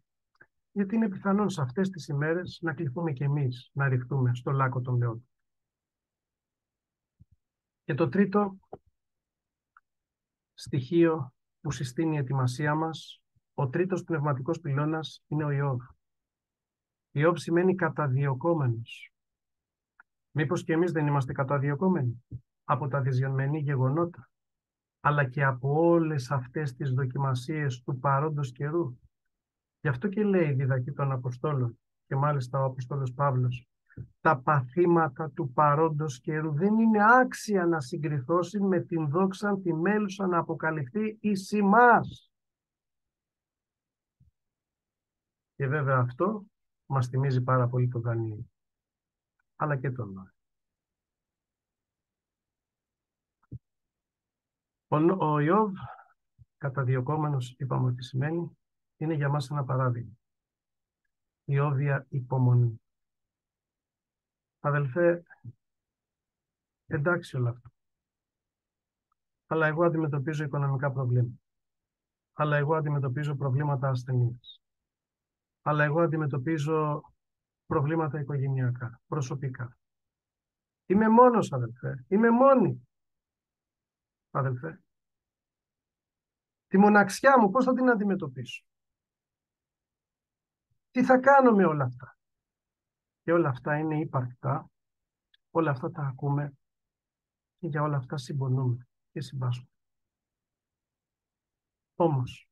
Γιατί είναι πιθανόν σε αυτές τις ημέρες να κληθούμε κι εμείς να ρηχτούμε στο Λάκκο των Λεόντων. Και το τρίτο στοιχείο που συστήνει η ετοιμασία μας, ο τρίτος πνευματικός πυλώνας, είναι ο Ιώβ. Ιώβ σημαίνει καταδιωκόμενος. Μήπως και εμείς δεν είμαστε καταδιωκόμενοι από τα δυσμενή γεγονότα, αλλά και από όλες αυτές τις δοκιμασίες του παρόντος καιρού? Γι' αυτό και λέει η διδαχή των Αποστόλων, και μάλιστα ο Απόστολος Παύλος, τα παθήματα του παρόντος καιρού δεν είναι άξια να συγκριθώσει με την δόξα τη μέλουσα να αποκαλυφθεί εις ημάς. Και βέβαια αυτό μας θυμίζει πάρα πολύ τον Δανιήλ, αλλά και τον Νόε. Ο Ιώβ, καταδιωκόμενος, είπαμε ότι σημαίνει, είναι για μας ένα παράδειγμα. Ιώβια υπομονή. Αδελφέ, εντάξει όλα αυτά. Αλλά εγώ αντιμετωπίζω οικονομικά προβλήματα. Αλλά εγώ αντιμετωπίζω προβλήματα ασθενείας. Αλλά εγώ αντιμετωπίζω προβλήματα οικογενειακά, προσωπικά. Είμαι μόνος, αδελφέ. Είμαι μόνη, αδελφέ. Τη μοναξιά μου πώς θα την αντιμετωπίσω? Τι θα κάνω με όλα αυτά? Και όλα αυτά είναι ύπαρκτα. Όλα αυτά τα ακούμε και για όλα αυτά συμπονούμε και συμπάσχουμε. Όμως,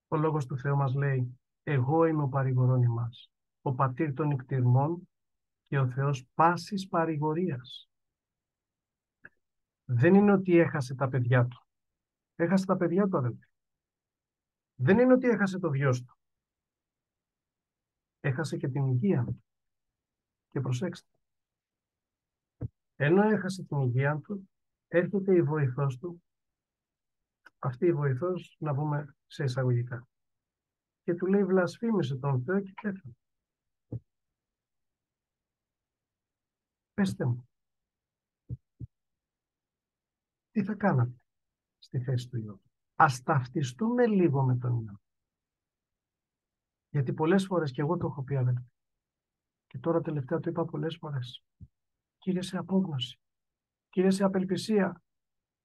ο Λόγος του Θεού μας λέει, εγώ είμαι ο παρηγορών ημάς, ο πατήρ των νηκτηρμών και ο Θεός πάσης παρηγορίας. Δεν είναι ότι έχασε τα παιδιά του. Έχασε τα παιδιά του, αδελφέ. Δεν είναι ότι έχασε το γιος του. Έχασε και την υγεία του. Και προσέξτε, ενώ έχασε την υγεία του, έρχεται η βοηθός του, αυτή η βοηθός, να πούμε σε εισαγωγικά, και του λέει βλασφήμισε τον Θεό και πέθανε. Πέστε μου, τι θα κάνατε στη θέση του Ιώβ? Ας ταυτιστούμε λίγο με τον Ιώβ. Γιατί πολλές φορές, και εγώ το έχω πει, αδελφέ, και τώρα τελευταία το είπα πολλές φορές, Κύριε σε απόγνωση, Κύριε σε απελπισία,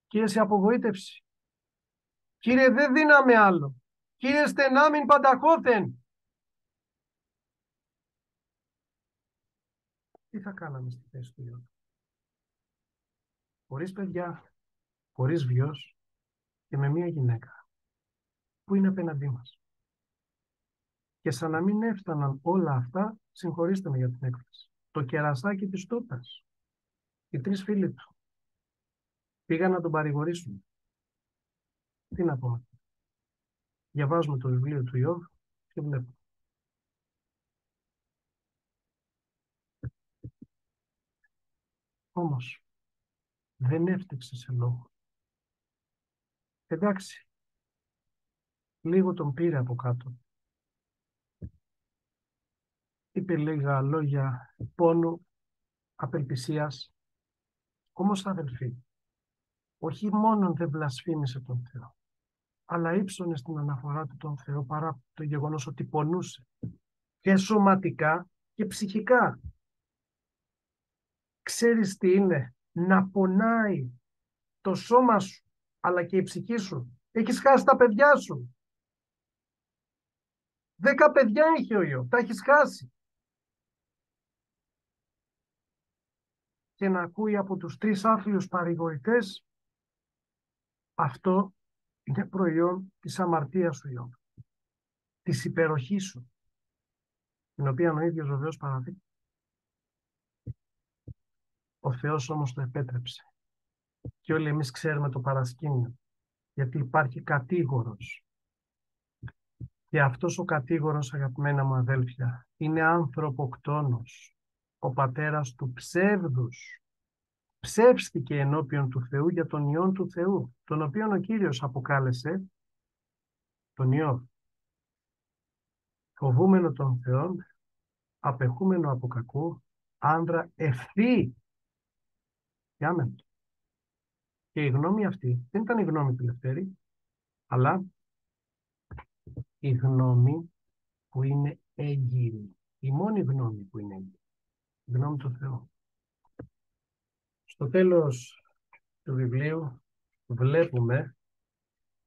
Κύριε σε απογοήτευση, Κύριε δεν δύναμε άλλο, Κύριε στενάμιν πανταχώθεν. Τι θα κάναμε στη θέση του Ιώβ? Χωρίς παιδιά, χωρίς βιος και με μία γυναίκα που είναι απέναντί μας. Και σαν να μην έφταναν όλα αυτά, συγχωρήστε με για την έκφραση, το κερασάκι της τούρτας. Οι τρεις φίλοι του πήγαν να τον παρηγορήσουν. Τι να πω? Διαβάζουμε το βιβλίο του Ιώβ και βλέπουμε. Όμως, δεν έφτιαξε σε λόγο. Εντάξει, λίγο τον πήρε από κάτω. Είπε λίγα λόγια πόνου, απελπισίας. Όμως, αδελφοί, όχι μόνον δεν βλασφήμισε τον Θεό, αλλά ύψωνε στην αναφορά του τον Θεό παρά το γεγονός ότι πονούσε και σωματικά και ψυχικά. Ξέρεις τι είναι να πονάει το σώμα σου αλλά και η ψυχή σου? Έχεις χάσει τα παιδιά σου. 10 παιδιά είχε ο Ιώβ, τα έχεις χάσει. Και να ακούει από τους 3 άθλιους παρηγορητές, αυτό είναι προϊόν της αμαρτίας σου, Ιώβ, της υπεροχής σου, την οποία ο ίδιος βεβαίως παραδείχνει. Ο Θεός όμως το επέτρεψε. Και όλοι εμείς ξέρουμε το παρασκήνιο, γιατί υπάρχει κατήγορος. Και αυτός ο κατήγορος, αγαπημένα μου αδέλφια, είναι ανθρωποκτόνος, ο πατέρας του ψεύδους. Ψεύστηκε ενώπιον του Θεού για τον Υιόν του Θεού, τον οποίον ο Κύριος αποκάλεσε τον Ιώβ. Φοβούμενο τον Θεόν, απεχούμενο από κακού, άνδρα ευθύ. Και άμεν. Και η γνώμη αυτή δεν ήταν η γνώμη του Λευτέρη, αλλά η γνώμη που είναι έγκυρη. Η μόνη γνώμη που είναι έγκυρη. Η γνώμη του Θεού. Στο τέλος του βιβλίου βλέπουμε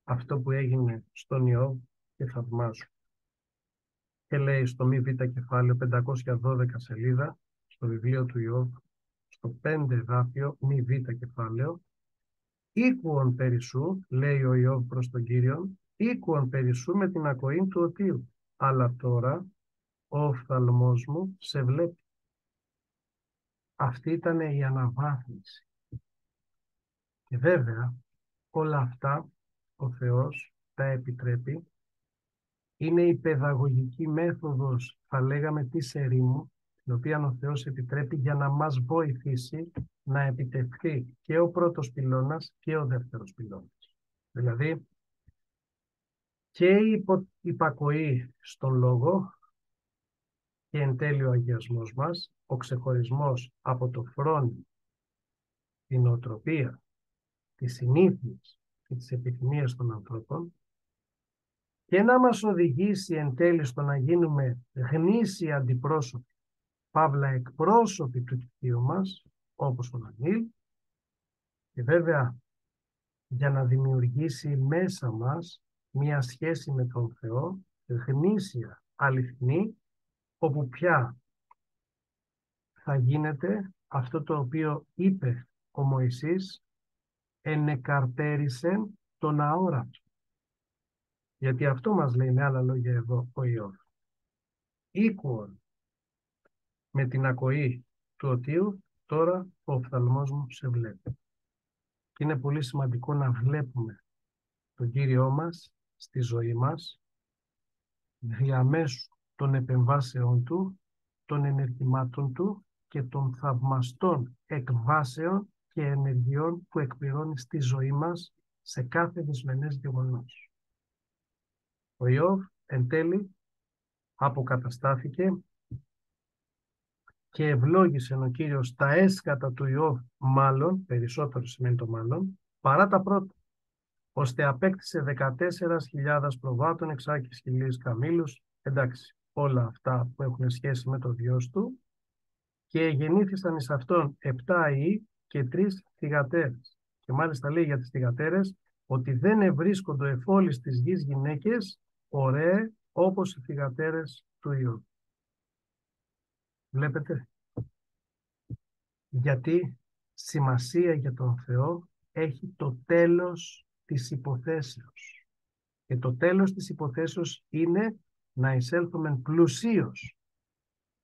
αυτό που έγινε στον Ιώβ και θαυμάζω. Και λέει στο μη β κεφάλαιο 512 σελίδα, στο βιβλίο του Ιώβ, στο 5 εδάφιο, μη β κεφάλαιο, «Ήκουον περισσού», λέει ο Ιώβ προς τον Κύριον, «ήκουον περισσού με την ακοή του οτίου, αλλά τώρα ο οφθαλμός μου σε βλέπει». Αυτή ήταν η αναβάθμιση. Και βέβαια όλα αυτά ο Θεός τα επιτρέπει. Είναι η παιδαγωγική μέθοδος, θα λέγαμε, της ερήμου, την οποία ο Θεός επιτρέπει για να μας βοηθήσει να επιτευχθεί και ο πρώτος πυλώνας και ο δεύτερος πυλώνας. Δηλαδή και η υπακοή στον λόγο και εν τέλει ο αγιασμός μας, ο ξεχωρισμός από το φρόνη, την νοοτροπία, τις συνήθειες και τις επιθυμίες των ανθρώπων και να μας οδηγήσει εν τέλει στο να γίνουμε γνήσιοι αντιπρόσωποι, παύλα εκπρόσωποι του Κυρίου μας, όπως ο Δανίλ, και βέβαια για να δημιουργήσει μέσα μας μία σχέση με τον Θεό, γνήσια, αληθινή, όπου πια θα γίνεται αυτό το οποίο είπε ο Μωυσής, ενεκαρτέρισεν τον αόρατο. Γιατί αυτό μας λέει με άλλα λόγια εδώ ο Ιώβ. Equal με την ακοή του οτίου, τώρα ο οφθαλμός μου σε βλέπει. Και είναι πολύ σημαντικό να βλέπουμε τον Κύριό μας στη ζωή μας, διαμέσου των επεμβάσεών του, των ενεργημάτων του και των θαυμαστών εκβάσεων και ενεργειών που εκπληρώνει στη ζωή μας σε κάθε δυσμενές γεγονός. Ο Ιώβ εν τέλει αποκαταστάθηκε και ευλόγησε ο Κύριος τα έσκατα του Ιώβ, περισσότερο σημαίνει το μάλλον, παρά τα πρώτα, ώστε απέκτησε 14.000 προβάτων, 6.000 καμήλους, εντάξει, όλα αυτά που έχουν σχέση με το βιός του, και γεννήθησαν εις αυτόν 7 ιοί και 3 θυγατέρες. Και μάλιστα λέει για τις θυγατέρες ότι δεν ευρίσκονται εφόλεις της γης γυναίκες ωραίες όπως οι θυγατέρες του Ιώβ. Βλέπετε, γιατί σημασία για τον Θεό έχει το τέλος της υποθέσεως. Και το τέλος της υποθέσεως είναι να εισέλθουμε πλουσίως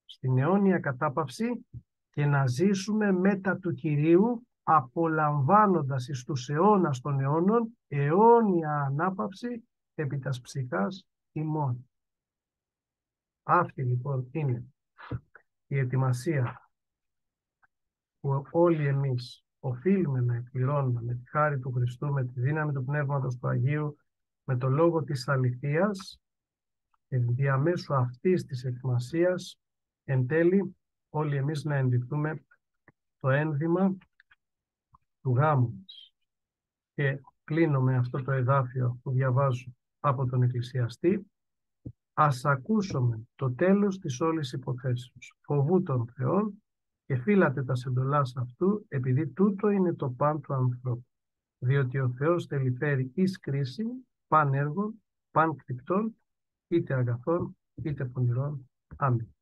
στην αιώνια κατάπαυση και να ζήσουμε μετά του Κυρίου, απολαμβάνοντας εις τους αιώνας των αιώνων αιώνια ανάπαυση επί τας ψυχάς ημών. Αυτή λοιπόν είναι η ετοιμασία που όλοι εμείς οφείλουμε να εκπληρώνουμε με τη χάρη του Χριστού, με τη δύναμη του Πνεύματος του Αγίου, με το λόγο της αληθείας, και διαμέσου αυτής της ετοιμασίας εν τέλει όλοι εμείς να ενδειχθούμε το ένδυμα του γάμου μας. Και κλείνω με αυτό το εδάφιο που διαβάζω από τον Εκκλησιαστή. Ας ακούσουμε το τέλος της όλης υποθέσεως. Φοβού των Θεών και φύλατε τα εντολάς αυτού, επειδή τούτο είναι το παν του ανθρώπου. Διότι ο Θεός τελειφέρει εις κρίση, παν έργων, παν κρυπτών, είτε αγαθών, είτε πονηρών. Αμήν.